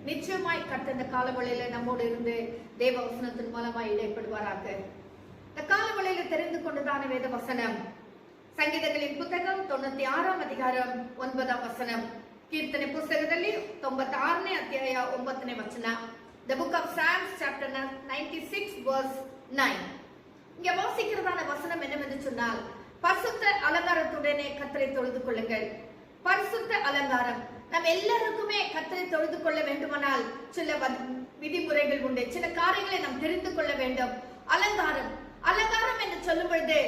நிச்சயமாய் கர்த்தர் இந்த காலவெளியில நம்மோடு இருந்து தேவ வசனத்தின் மூலமாய் இடைப்படுவாராக. இந்த காலவெளியில தெரிந்து கொண்டதான வேத வசனம் ಸಂಗೀತಗಳಿನ புத்தகம் 96 அதிகாரம் 9 வசனம். ಕೀರ್ತನೆ ಪುಸ್ತಕದಲ್ಲಿ 96ನೇ ಅಧ್ಯಾಯ 9ನೇ ವಚನ. The book of Psalms chapter 96 verse 9. இங்க வாசிக்கிறதான வசனம் என்னவென்று சொன்னால், பரிசுத்த அலங்காரத்துடனே கர்த்தரை தொழுது கொள்ளுங்கள். பரிசுத்த அலங்காரம். நம்ம எல்லாருக்குமே கர்த்தரை தொழுது கொள்ள வேண்டுமானால் சில விதிமுறைகள் உண்டு, சில காரியங்களை நாம் தெரிந்து கொள்ள வேண்டும். அலங்காரம் அலங்காரம் என்று சொல்லும் பொழுது,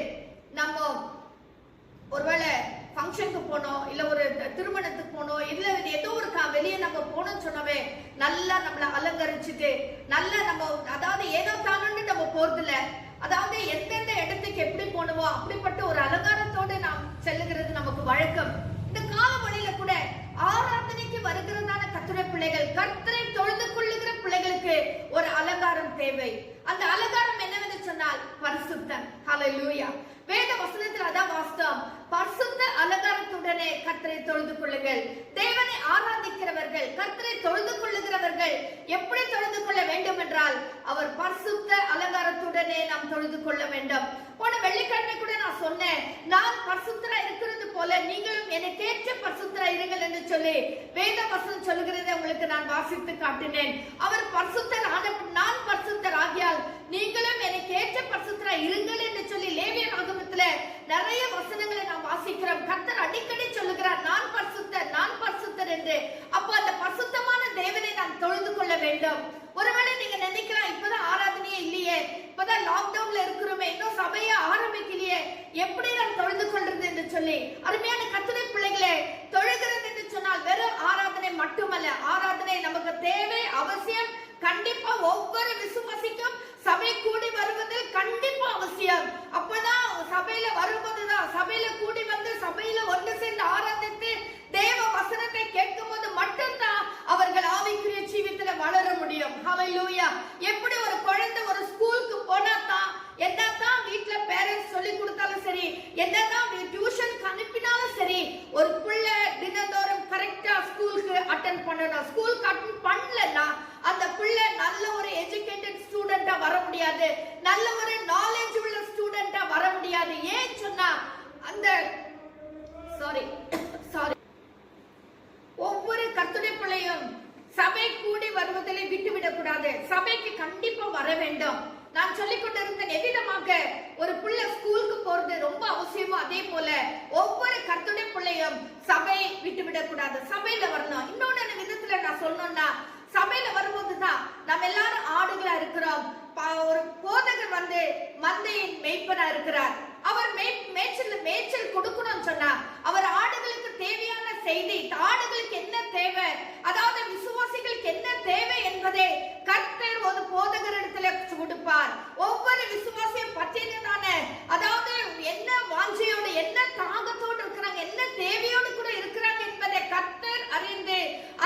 நம்ம ஒருவேளை ஃபங்க்ஷனுக்கு போனோம், இல்ல ஒரு திருமணத்துக்கு போனோம், இல்ல ஏதோ ஒரு வெளியே நம்ம போனோம்னு சொன்னவே நல்லா நம்மளை அலங்கரிச்சுட்டு நல்லா நம்ம, அதாவது ஏதோ தானு நம்ம போறது இல்ல, அதாவது எந்தெந்த இடத்துக்கு எப்படி போனவோ அப்படிப்பட்ட ஒரு அலங்காரத்தோடு நாம் செல்லுகிறது நமக்கு வழக்கம். இந்த கால வழியில கூட ஆராதனைக்கு வருகிறதான கர்த்தருடைய பிள்ளைகள், கர்த்தரை தொழுது கொள்ளுகிற பிள்ளைகளுக்கு ஒரு அலங்காரம் தேவை. அந்த அலங்காரம் என்னவென்று சொன்னால் பரிசுத்தம். ஹல்லேலூயா. வேத வசனத்தில் அதான் வாஸ்தவம். பரிசுத்த அலங்காரத்துடனே கர்த்தரை தொழுது கொள்ளுங்கள். தேவனை ஆராதிக்கிறவர்கள், கர்த்தரை தொழுது கொள்ளுகிறவர்கள் எப்படி தொழுது கொள்ள வேண்டும் என்றால், அவர் பரிசுத்த அலங்காரத்துடனே நாம் தொழுது கொள்ள வேண்டும். போன வெள்ளிக்கிழமை கூட நான் சொன்னேன், நான் பரிசுத்தரா இருக்கிறது போல நீங்களும் எனக்கு ஏற்ற பரிசுத்தரா இருங்கள் என்று சொல்லி வேத வசனம் சொல்லுகிறதை உங்களுக்கு நான் வாசித்து காட்டினேன். அவர் பரிசுத்தர் ஆன, நான் பரிசுத்தர் ஆகியால் நீங்களும் எனக்கு ஏற்ற பரிசுத்தரா இருங்கள் என்று சொல்லி லேவியர் ஆகமத்துல நிறைய வசனங்களை நாம் வாசிக்கிறோம். கர்த்தர் அடிக்கடி சொல்லுகிறார், நான் பரிசுத்தர், நான் பரிசுத்தர் என்று. அப்போ அந்த பரிசுத்தமான தேவனை நாம் தொழுது கொள்ள வேண்டும். ஒருவேளை நீங்க நினைக்கலாம், இப்பதான் ஆராதனையே இல்லையே, இப்பதான் லாக்டவுன்ல இருக்கிறோமே, இன்னும் சபையை ஆரம்பிக்கலையே, எப்படி நாம் தொழுது கொள்றது என்று சொல்லி. அருமையான கர்த்தருடைய பிள்ளைகளே, தொழுகிறது என்று சொன்னால் வெறும் ஆராதனை மட்டுமல்ல. ஆராதனை நமக்கு தேவை, அவசியம். கண்டிப்பா ஒவ்வொரு விசுவாசிக்கும் சபை கூடி வருவதில் கண்டிப்பா அவசியம். அப்பதான் சபையில வரும்போதுதான், சபையில கூடி வந்து சபையில ஒன்று சேர்ந்து ஆராதித்து தேவ வசனத்தை கேட்கும் போது மட்டும்தான் அவர்கள் ஆவிக்குரிய ஜீவித்துல வளர முடியும். ஹல்லேலூயா. எப்படி ஒரு குழந்தை ஒரு ஸ்கூலுக்கு போனா தான், என்னதான் வீட்டுல பேரண்ட்ஸ் சொல்லி கொடுத்தாலும் சரி, என்னதான் டியூஷனுக்கு அனுப்பினாலும் சரி, ஒரு பிள்ளை தினந்தோறும் கரெக்டா ஸ்கூலுக்கு அட்டென்ட் பண்ணணும். ஸ்கூலுக்கு அட்டென்ட் பண்ணலன்னா அந்த பிள்ளை நல்ல ஒரு எஜுகேட்டட் ஸ்டூடெண்டா வர முடியாது, நல்ல ஒரு நாலேஜ் உள்ள ஸ்டூடெண்டா வர முடியாது. ஏன் சொன்னா, அந்த சாரி ஒவ்வொரு கர்த்தருடைய பிள்ளையும் சபை கூடி வருவதிலே விட்டுவிடக் கூடாது. சபைக்கு கண்டிப்பா வர வேண்டும். நான் சொல்லிக் கொண்டிருந்த எவ்விதமாக ஒரு பிள்ளை ஸ்கூலுக்கு போறது ரொம்ப அவசியமோ, அதே போல ஒவ்வொரு கர்த்தருடைய பிள்ளையும் சபை விட்டுவிடக் கூடாது, சபையில வரணும். இன்னொன்னு விதத்துல நான் சொன்னோம்னா, சபையில வரும்போதுதான் நம்ம எல்லாரும் ஆடுகளா இருக்கிறோம். ஒரு போதகர் வந்து மந்தையின் மேய்ப்பனா இருக்கிறார். அவர் மேய்ச்சல் கொடுக்கணும்னு சொன்னா, அவர் ஆடுகளுக்கு தேவையான செய்தி, ஆடுகளுக்கு என்ன தேவை, அதாவது விசுவாசிகளுக்கு என்ன தேவை என்பதை கர்த்தர் ஒரு போதகர் இடத்துல கொடுப்பார். ஒவ்வொரு விசுவாசியும் பற்றினதான, அதாவது என்ன வாஞ்சையோடு, என்ன தாகத்தோடு இருக்கிறாங்க, என்ன தேவையோடு கூட இருக்கிறாங்க என்பதை கர்த்தர் அறிந்து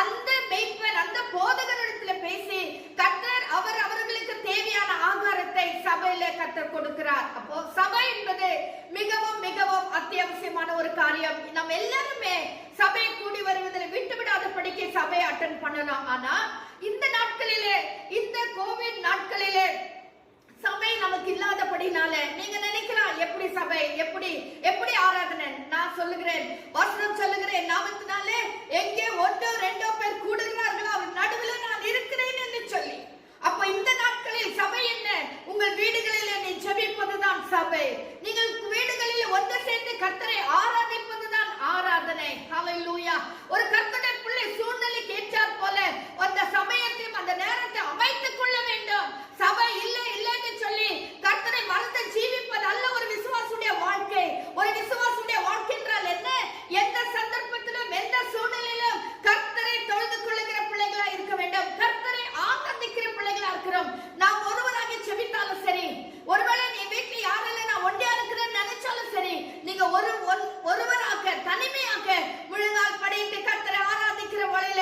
அந்த மேய்ப்பன், அந்த போதகர் இடத்துல பேசி கர்த்தர் அவர்களுக்கு தேவையான ஆகாரத்தை சபையில கர்த்தர் கொடுக்கிறார். அப்போ சபை என்பது மிகவும் மிகவும் அத்தியாவசியமான ஒரு காரியம். நம்ம எல்லாருமே சபை கூடி வருவதில் விட்டு விடாத படிக்க சபையை அட்டென்ட் பண்ணணும். ஆனா இந்த நாட்களிலே, இந்த கோவிட் நாட்களிலே சபை நமக்கு இல்லாதபடினால நீங்க நினைக்கலாம், எப்படி சபை, எப்படி ஆராதனை. நான் சொல்லுகிறேன், வசனம் சொல்லுகிறேன், நாமத்தினாலே எங்கே ஒன்றோ ரெண்டோ பேர் கூடுகிறார்களோ அவர் நடுவில் நான் இருக்கிறேன் என்று சொல்லி. அப்ப இந்த நாட்களில் சபை என்ன? உங்கள் வீடுகளில் நீ ஜெபிப்பதுதான் சபை. நீங்கள் வீடுகளில் ஒன்று சேர்ந்து கர்த்தரை ஆராதிப்பதுதான் ஆராதனை. ஹல்லேலூயா. ஒரு கர்த்தருடைய பிள்ளை சூழ்நிலைக்கு ஏற்றாற் போல அந்த சமயத்தையும் அந்த நேரத்தை அமைத்துக் கொள்ள வேண்டும். சபை இல்லைன்னு சொல்லி கர்த்தரை மறந்து ஜீவிப்பது அல்ல ஒரு விசுவாசுடைய வாழ்க்கை. ஒரு விசுவாசுடைய வாழ்க்கை என்றால் என்ன? எந்த சந்தர்ப்பத்திலும் எந்த சூழ்நிலையிலும் கர்த்தரை தொழுது கொள்ளுகிற பிள்ளைகளா இருக்க வேண்டும். கர்த்தரை ஆராதிக்கிற பிள்ளைகளா இருக்கிறோம். நாம் ஒருவராக ஜெபித்தாலும் சரி, ஒருவேளை நீ வீட்டுல யாரெல்லாம் நான் ஒண்டியா இருக்கிறேன்னு நினைச்சாலும் சரி, நீங்க ஒருவராக தனிமையாக முழுநாள் படித்து கர்த்தரை ஆராதிக்கிற வழியில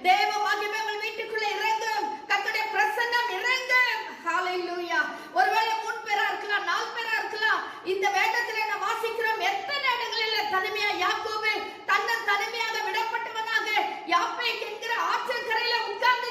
தேவ மகிமை உங்கள் வீட்டுக்குள்ள இறங்கும், கர்த்தருடைய பிரசன்னம் இறங்கும். ஹல்லேலூயா. ஒருவேளை 3 பேரா இருக்கலாம், 4 பேரா இருக்கலாம். இந்த வேதத்துல நான் வாசிக்கிறோம், எத்தனை இடங்களில் தனிமையா யாக்கோபு தன்னை தனிமையாக விடப்பட்டவனாக யாப்பேக் என்கிற ஆற்றல் கரையில உட்கார்ந்து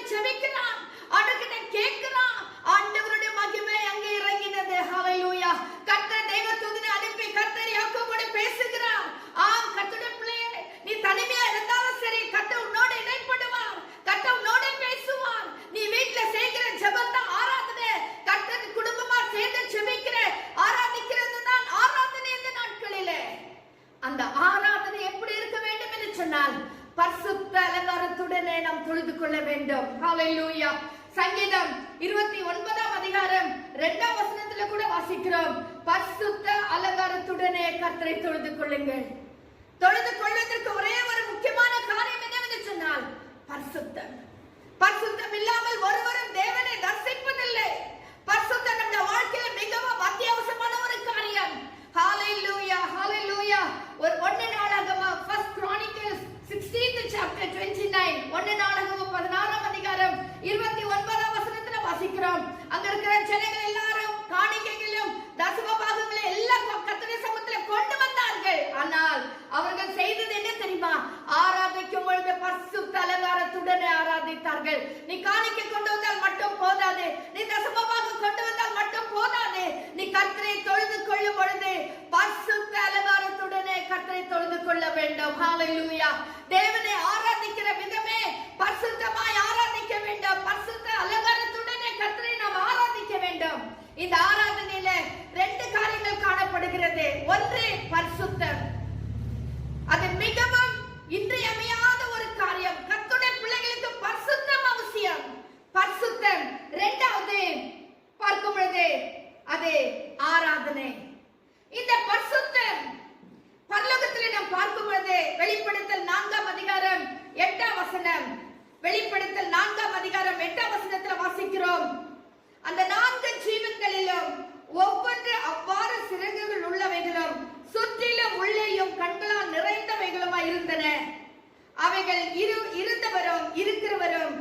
சங்கீதம் 29ஆம் அதிகாரம் 2ஆம் வசனத்துல கூட வாசிக்கிறோம், பரிசுத்த அலங்காரத்துடனே கர்த்தரை தொழுது கொள்ளுங்கள். தொழுது கொள்வதற்கு ஒரே ஒரு முக்கியமான காரியம் என்னவென்று சொன்னால் பரிசுத்தம். பரிசுத்தம் இல்லாமல் ஒருவரும் தேவனை தரிசிப்பதில்லை. பரிசுத்தம் நம்ம வாழ்க்கையில மிகவும் அத்தியாவசியமான ஒரு காரியம். ஹalleluya ஹalleluya. ஒரு 1 நாளாகமம் 1 Chronicles 16th chapter 29 1 நாளாகமம் 16ஆம் அதிகாரம் 29ஆம் வசனத்துல வாசிக்கிறோம். அங்க இருக்கிற ஜனங்கள் எல்லாரும் காணிக்கைகளும் தசம பாகங்களை எல்லாம் கர்த்தருடைய சமூகத்துல கொண்டு வந்தார்கள். ஆனால் அவர்கள் செய்தது என்ன தெரியுமா? ஆராதிக்கும் பொழுது பரிசுத்த அலங்காரத்துடனே ஆராதித்தார்கள். நீ காணிக்கை கொண்டு வந்தால் மட்டும் போதாது, நீ தசம பாகம் கொண்டு வந்தால் மட்டும் போதாது, நீ கர்த்தரை தொழுது கொள்ளும் பொழுது பரிசுத்த அலங்காரத்துடனே கர்த்தரை தொழுது கொள்ள வேண்டும். ஹalleluya. தேவனை ஆராதிக்கிற விதமே பரிசுத்தமாய் ஆராதிக்க வேண்டும். பரிசுத்த அலங்காரத்துடனே கர்த்தரை நாம் ஆராதிக்க வேண்டும். இந்த ஆராதனையில 2 காரியங்கள் காணப்படுகிறது. ஒன்று பரிசுத்தம். அது மிகவும் இன்றியமையாத ஒரு காரியம். கர்த்தருடைய பிள்ளைகளுக்கு பரிசுத்தம் அவசியம். பரிசுத்தம். இரண்டாவது பார்க்கும் பொழுது அது ஆராதனை. இந்த பரிசுத்தம் பரலோகத்தில் நாம் பார்க்கும் பொழுது வெளிப்படுத்தல் 4ஆம் அதிகாரம் 8ஆம் வசனம், வெளிப்படுத்தல் 4ஆம் அதிகாரம் 8ஆம் வசனத்தில் வாசிக்கிறோம், அந்த 4 ஜீவன்களிலும் ஒவ்வொன்று அவ்வாறு சிறகுகள் உள்ளவைகளும் சுற்றிலும் உள்ளேயும் கண்களால் நிறைந்தவைகளுமாய் இருந்தன. அவைகள் இருந்தவரும் இருக்கிறவரும்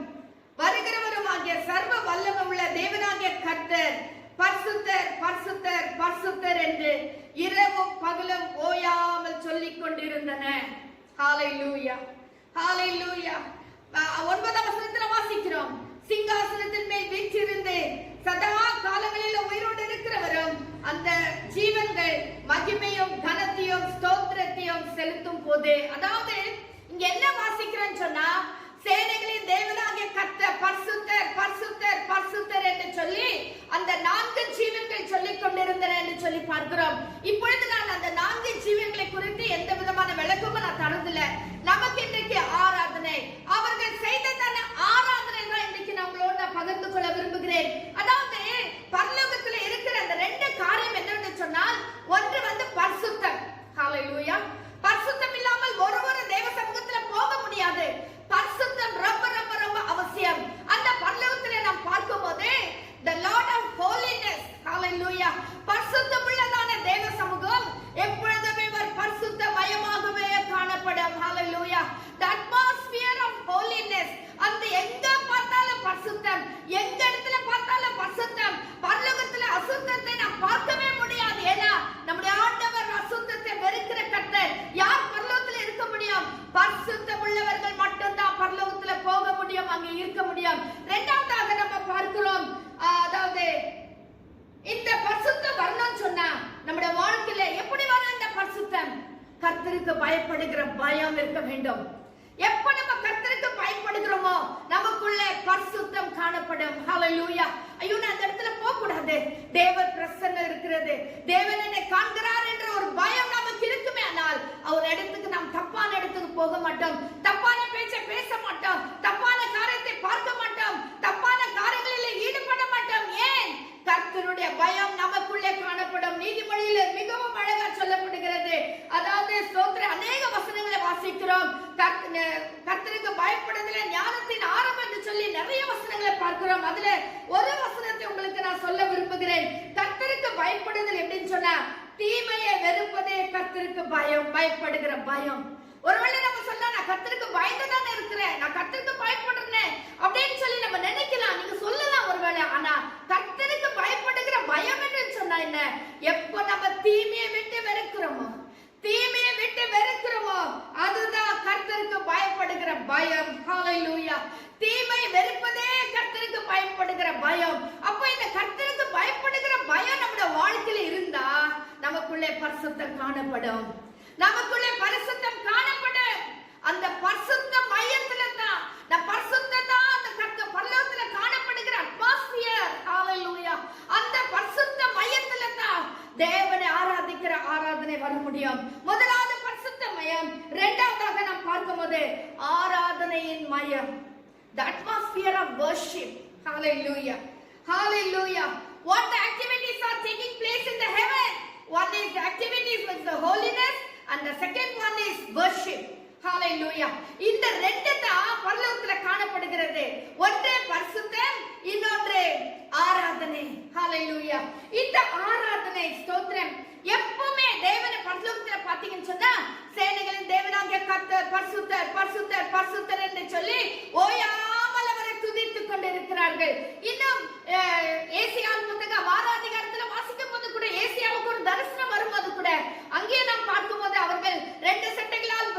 வருகிறவரும் ஆகிய சர்வ வல்லமை உள்ள தேவனாகிய கர்த்தர் பரிசுத்தர் பரிசுத்தர் பரிசுத்தர் என்று இரவும் பகலும் ஓயாமல் சொல்லிக் கொண்டிருந்தன. ஹalleluya ஹalleluya. 9ஆம் வசனத்தில் வாசிக்கிறோம், சிங்காசனத்தின் மேல் வீற்றிருந்து சதா காலங்களில் உயிரோடு இருக்கிறவரும் அந்த ஜீவன்கள் மகிமையும் கனத்தையும் ஸ்தோத்திரத்தையும் செலுத்தும் போது, அதாவது இங்க என்ன வாசிக்கிறேன்னு சொன்னா, சேனைகளின் தேவனாகிய கர்த்தர் பரிசுத்தர் பரிசுத்தர் பரிசுத்தர் என்று சொல்லி அந்த 4 ஜீவன்கள் சொல்லிக் கொண்டிருந்தன என்று சொல்லி பார்க்கிறோம். இப்பொழுது நான் அந்த 4 ஜீவன்களை குறித்து எந்த விதமான விளக்கமும் நான் தரதில்லை. நமக்கு இன்றைக்கு ஆராதனை, அவர்கள் செய்ததான ஆராதனை தான் இன்றைக்கு நம்மளோட நான் பகிர்ந்து கொள்ள விரும்புகிறேன். அதாவது பரலோகத்தில் இருக்கிற அந்த 2 காரியம் என்னன்னு சொன்னால், ஒன்று வந்து பரிசுத்தம். ஹalleluya. பரிசுத்தம் இல்லாமல் ஒருவரு தேவ சமூகத்துல போக முடியாது. பரிசுத்தம் ரொம்ப ரொம்ப ரொம்ப அவசியம். அந்த பரலோகத்திலே நாம் பார்க்கும்போது the Lord of holiness, hallelujah, பரிசுத்தம் உள்ளதான தேவ சமூகம் எப்பொழுதுமே பரிசுத்தமயமாகவே காணப்படும். hallelujah. The atmosphere of holiness, அந்த எங்க பார்த்தாலும் பரிசுத்தம், எங்க இடத்துல பார்த்தாலும் பரிசுத்தம். பரலோகத்துல அசுத்தத்தை நாம் பார்க்கவே முடியாது. ஏன்னா நம்முடைய ஆண்டவர் அசுத்தத்தை வெறுக்கிற கர்த்தர். யார் பரலோகத்துல இருக்க முடியும்? பரிசுத்தம் உள்ளவர்கள் மட்டும்தான் பரலோகத்துல போக முடியும், அங்க இருக்க முடியும். இரண்டாவதாக நம்ம பார்க்கிறோம், அதாவது இந்த பரிசுத்தம் வரணும்னு சொன்னா நம்முடைய வாழ்க்கையில எப்படி வரும் இந்த பரிசுத்தம்? கர்த்தருக்கு பயப்படுகிற பயம் இருக்க வேண்டும். எப்ப நம்ம கர்த்தருக்கு பயப்படுகிறோமோ நமக்குள்ள பரிசுத்தம் காணப்படும். ஹalleluya. ஐயோ நான் அந்த இடத்துல போக கூடாது, தேவன் பிரசன்னம் இருக்கிறது, தேவன் என்னை காண்கிறார் என்ற ஒரு பயம் நமக்கு இருக்குமே, ஆனால் அவர் இடத்துக்கு நாம் தப்பான இடத்துக்கு போக மாட்டோம், தப்பான பேச்சை பேச மாட்டோம், தப்பான காரியத்தை பார்க்க மாட்டோம், தப்பான காரியங்களில் ஈடுபட மாட்டோம். ஏன்? கர்த்தருடைய பயம் நமக்குள்ளே காணப்படும். நீதிமொழியில மிகவும் அழகா சொல்லப்படுகிறது. அதாவது ஸ்தோத்திர அநேக வசனங்களை வாசிக்கிறோம். கர்த்தருக்கு பயப்படுதல ஞானத்தின் ஆரம்பம் என்று சொல்லி நிறைய வசனங்களை பார்க்கிறோம். அதுல ஒரு வசனத்தை உங்களுக்கு நான் சொல்ல விரும்புகிறேன். கர்த்தருக்கு பயப்படுதல் எப்படின்னு சொன்னா, தீமையை வெறுப்பதே கர்த்தருக்கு பயம், பயப்படுகிற பயம். ஒருவேளை நம்ம சொன்னா நான் கர்த்தருக்கு பயந்துதானே இருக்கிறேன், நான் கர்த்தருக்கு பயப்படுறேன் அப்படின்னு சொல்லி நம்ம நினைக்கலாம், நீங்க சொல்லலாம் ஒருவேளை. ஆனா கர்த்தருக்கு பயப்படுகிற பயம் என்று சொன்னா என்ன? எப்போ நம்ம தீமையை விட்டு வெறுக்கிறோமோ, தீமையை விட்டு வெறுக்கிறோமோ, அதுதான் கர்த்தருக்கு பயப்படுகிற பயம். ஹalleluya. தீமை வெறுப்பதே கர்த்தருக்கு பயப்படுகிற பயம். அப்ப இந்த கர்த்தருக்கு பயப்படுகிற பயம் நம்முடைய வாழ்க்கையில இருந்தா நமக்குள்ளே பரிசுத்தம் காணப்படும், நமக்குள்ளே பரிசுத்தம் காணப்படும். அந்த பரிசுத்த மையத்துல தான் அந்த கர்த்தர் பரலோகத்துல காணப்படுகிற அட்மாஸ்பியர். ஹalleluya. அந்த பரிசுத்த மையத்துல தான் தேவனை ஆராதிக்கிற ஆராதனை வர முடியும். முதலாவது பரிசுத்த மையம். இரண்டாவதாக நாம் பார்க்கும்போது ஆராதனையின் மையம், the atmosphere of worship. Hallelujah. Hallelujah. What the activities are taking place in the heaven? One is the activities with the holiness and the second one is worship. Hallelujah. இந்த ரெண்டு தான் பரலோகத்துல காணப்படுகிறது. ஒன்று பரிசுத்தம், இன்னொன்று ஆராதனை. Hallelujah. இந்த ஆராதனை ஸ்தோத்திரம் எப்பவுமே தேவனை பரலோகத்துல பாத்தீங்கன்னு சொன்னா சேனைகளின் தேவனாகிய கர்த்தர் பரிசுத்தர் பரிசுத்தர் பரிசுத்தர் என்று சொல்லி ஓயாமல் அவரை துதித்துக் கொண்டிருக்கிறார்கள். இன்னும் ஏசியாவின் புத்தகம் 6ஆம் அதிகாரத்துல வாசிக்கும் போது கூட ஏசியாவுக்கு ஒரு தரிசனம் வரும்போது கூட அங்கே நாம் பார்க்கும்போது அவர்கள் 2 சட்டைகளால்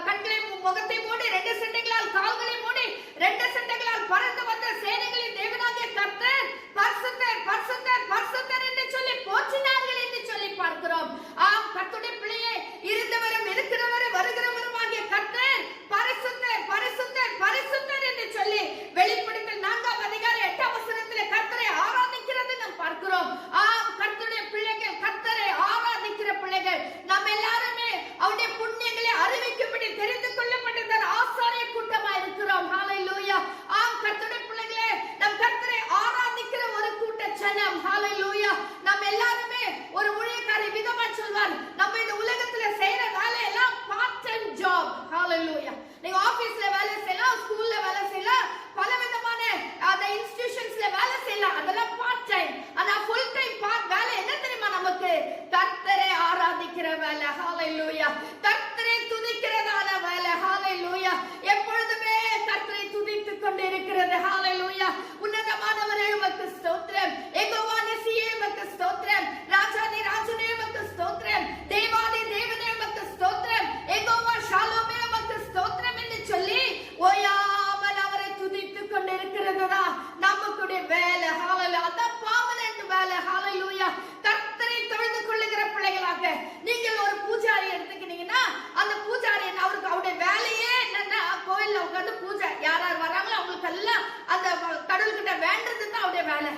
கண்களை முகத்தை மூடி 2 சட்டைகளால் கால்களை மூடி 2 சட்டைகளால் பறந்து வந்த சேனைகளின் தேவனாகிய கர்த்தர் பரிசுத்தர் பரிசுத்தர் பரிசுத்தர் என்று சொல்லி போற்றினார்கள் என்று சொல்லி பார்க்கிறோம். ஆம், கர்த்தருடைய பிள்ளையே, இருந்தவரும் இருக்கிறவரும் வருகிறவரும் ஆகிய கர்த்தர் பரிசுத்தர் பரிசுத்தர் பரிசுத்தர் என்று சொல்லி வெளிப்படுத்தல் 4ஆம் அதிகாரம் 8ஆம் வசனத்திலே கர்த்தரை ஆராதிக்கிறது நாம் பார்க்கிறோம். ஆம், கர்த்தருடைய பிள்ளைகள், கர்த்தரை ஆராதிக்கிற பிள்ளைகள் நாம் எல்லாருமே அவருடைய புண்ணியங்களை அறிவிக்கும்படி தெரிந்து கொள்ளப்பட்ட ஆசாரிய கூட்டமா இருக்கிறோம். ஹalleluya. ஆம், கர்த்தருடைய பிள்ளைகளே, நம் கர்த்தரை ஆராதிக்கிற ஒரு கூட்ட ஜனம். ஹalleluya. நாம் எல்லாருமே ஒரு ஊழியக்காரி விதமா சொல்வார், நம்ம இந்த உலகத்துல செய்யற வேலை எல்லாம் பார்ட் டைம் ஜாப். ஹalleluya. நீங்க ஆபீஸ்ல வேலை செய்யலாம், ஸ்கூல்ல வேலை செய்யலாம், பல விதமான அந்த இன்ஸ்டிடியூஷன்ஸ்ல வேலை செய்யலாம், அதெல்லாம் பார்ட் டைம். ஆனா ஃபுல் டைம் வேலை என்ன தெரியுமா? நமக்கு கர்த்தரை ஆராதிக்கிற வேலை. ஹalleluya. கர்த்தரை துதிக்கிறதான வேலை. ஹalleluya. எப்பொழுதுமே கர்த்தரை துதித்துக் கொண்டிருக்கிறது. ஹalleluya. உன்னதமானவரே உமக்கு ஸ்தோத்திரம். யெகோவா நிசியே உமக்கு ஸ்தோத்திரம். ராஜாதி ராஜனே உமக்கு ஸ்தோத்திரம். தேவாதி தேவனே உமக்கு ஸ்தோத்திரம். யெகோவா ஷாலோமே உமக்கு ஸ்தோத்திரம் என்று சொல்லி ஓயாமல் அவரை துதித்துக் கொண்டிருக்கிறதுதா நமக்குடைய வேலை. ஹalleluya. அதான் பெர்மனன்ட் வேலை. ஹalleluya. கர்த்தரை தொழுது கொள்ளுகிற பிள்ளைகளாக நீங்கள் ஒரு பூஜாரி எடுத்துக்கிட்டீங்கன்னா அந்த பூஜாரி அவருக்கு அவருடைய வேலையே என்னன்னா கோயில்ல உட்கார்ந்து பூஜை, யார் யார் வராங்களோ அவங்களுக்கு எல்லாம் அந்த கடவுள்கிட்ட வேண்டது தான் அவருடைய வேலை.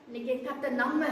இன்னைக்கு கர்த்தர் நம்ம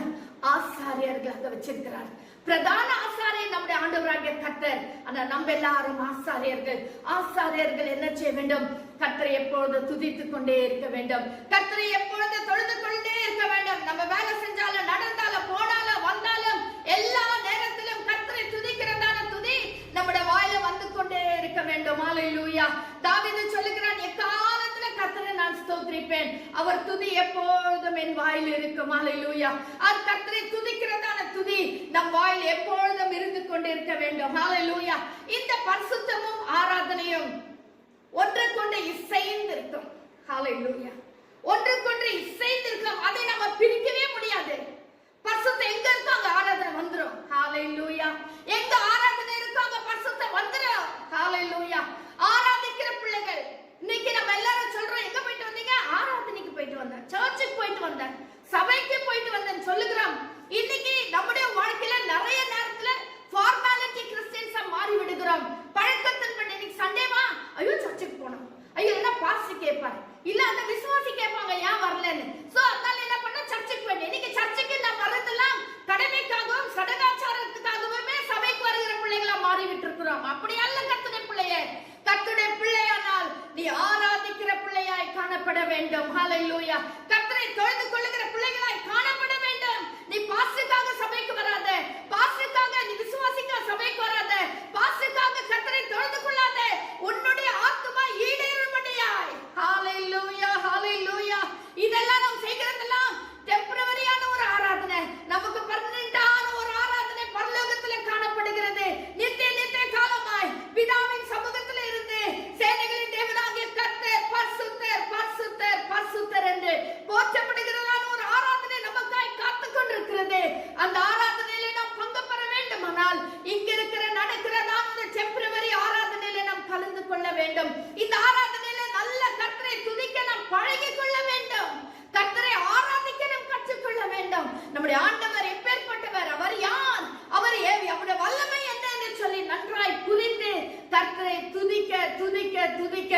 ஆசாரியர்களாக வச்சிருக்கிறார். பிரதான ஆசாரியர் நம்முடைய ஆண்டவராகிய கர்த்தர். ஆனா நம்ம எல்லாரும் ஆசாரியர்கள். ஆசாரியர்கள் என்ன செய்ய வேண்டும்? கர்த்தரை எப்பொழுது துதித்துக் கொண்டே இருக்க வேண்டும். கர்த்தரை எப்பொழுது தொழுது கொண்டே இருக்க வேண்டும். நம்ம வேலை செஞ்சாலும் நடந்தாலும் போனாலும் வந்தாலும் எல்லா நேரத்திலும் கர்த்தரை துதிக்கிறதான துதி நம்முடைய வாயில வந்து கொண்டே இருக்க வேண்டும். ஹalleluya. தாவீது சொல்லுகிறான், எக்காலத்துல கர்த்தரை நான் ஸ்தோத்திரிப்பேன், அவர் துதி எப்பொழுதும் என் வாயில் இருக்கும். ஹalleluya. அது கர்த்தரை துதிக்கிறதான துதி நம் வாயில் எப்பொழுதும் இருந்து கொண்டிருக்க வேண்டும். ஹalleluya. இந்த பரிசுத்தமும் ஆராதனையும் ஒன்றுக்கொன்று இசைந்து இருக்கும். ஹalleluya. ஒன்றுக்கொன்று இசைந்து இருக்கும். அதை நம்ம பிரிக்கவே முடியாது. பரிசுத்தம் எங்க இருக்கோ அங்க ஆராதனை வந்துரும். ஹalleluya. எங்க ஆராதனை இருக்கோ அங்க பரிசுத்தம் வந்துரும். ஹalleluya. ஆராதிக்கிற பிள்ளைகள் இன்னைக்கு நம்ம எல்லாரும் சொல்றோம், எங்க போயிட்டு வந்தீங்க? ஆராதனைக்கு போயிட்டு வந்தேன், சர்ச்சுக்கு போயிட்டு வந்தேன், சபைக்கு போயிட்டு வந்தேன் சொல்லுகிறோம். இன்னைக்கு நம்முடைய வாழ்க்கையில நிறைய நேரத்துல ஃபார்மாலிட்டி கிறிஸ்டியன்ஸா மாறி விடுகிறோம். பழக்கத்தின் பண்ணி இன்னைக்கு சண்டேவா, ஐயோ சர்ச்சுக்கு போனோம், ஐயோ என்ன பாஸ்டர் கேட்பாரு, இல்ல அந்த விசுவாசி கேட்பாங்க ஏன் வரலன்னு. சோ அதனால என்ன பண்ண, சர்ச்சுக்கு போய் இன்னைக்கு சர்ச்சுக்கு நான் வரதெல்லாம் கடமைக்காகவும் சடங்காச்சாரத்துக்காகவுமே சபைக்கு வருகிற பிள்ளைகளா மாறி விட்டு இருக்கிறோம். அப்படி அல்ல கர்த்தருடைய பிள்ளையே. கர்த்தருடைய பிள்ளையானால் நீ ஆராதிக்கிற பிள்ளையாய் காணப்பட வேண்டும். ஹalleluya. கர்த்தரை தொழுது கொள்ளுகிற பிள்ளைகளாய் காணப்பட வேண்டும். நீ பாஸ்டருக்காக சபைக்கு வராத, பாஸ்டருக்காக நீ விசுவாசிக்காக சபைக்கு வராத, பாஸ்டருக்காக கர்த்தரை தொழுது கொள்ளாத. உன்னுடைய ஆத்துமா ஈடேறும்படியாய். ஹalleluya. ஹalleluya. இதெல்லாம் நாம் செய்கிறதெல்லாம் டெம்பரரியான ஒரு ஆராதனை. நமக்கு பெர்மனன்ட்டான ஒரு ஆராதனை பரலோகத்திலே காணப்படுகிறது. நித்திய நித்திய காலமாய் பிதாவின் சமூகத்திலே இருந்து சேனைகளின் தேவனாகிய கர்த்தர் பரிசுத்தர் பரிசுத்தர் பரிசுத்தர் என்று போற்றப்படுகிறதான ஒரு ஆராதனை நமக்காய் காத்துக் கொண்டிருக்கிறது. அந்த ஆராதனையிலே நாம் பங்கு பெற வேண்டுமானால் இங்க இருக்கிற நடக்கிறதான ஒரு டெம்பரரி ஆராதனையிலே நாம் கலந்து கொள்ள வேண்டும். இந்த ஆராதனையில நல்ல கர்த்தரை துதிக்க நாம் பழகிக் கொள்ள வேண்டும். கர்த்தரை ஆராதிக்க நாம் கற்றுக்கொள்ள வேண்டும். நம்முடைய ஆண்டவர் எப்பேற்பட்டவர், அவர் யார், அவருடைய வல்லமை என்ன என்று சொல்லி நன்றாய் புரிந்து கர்த்தரை துதிக்க துதிக்க துதிக்க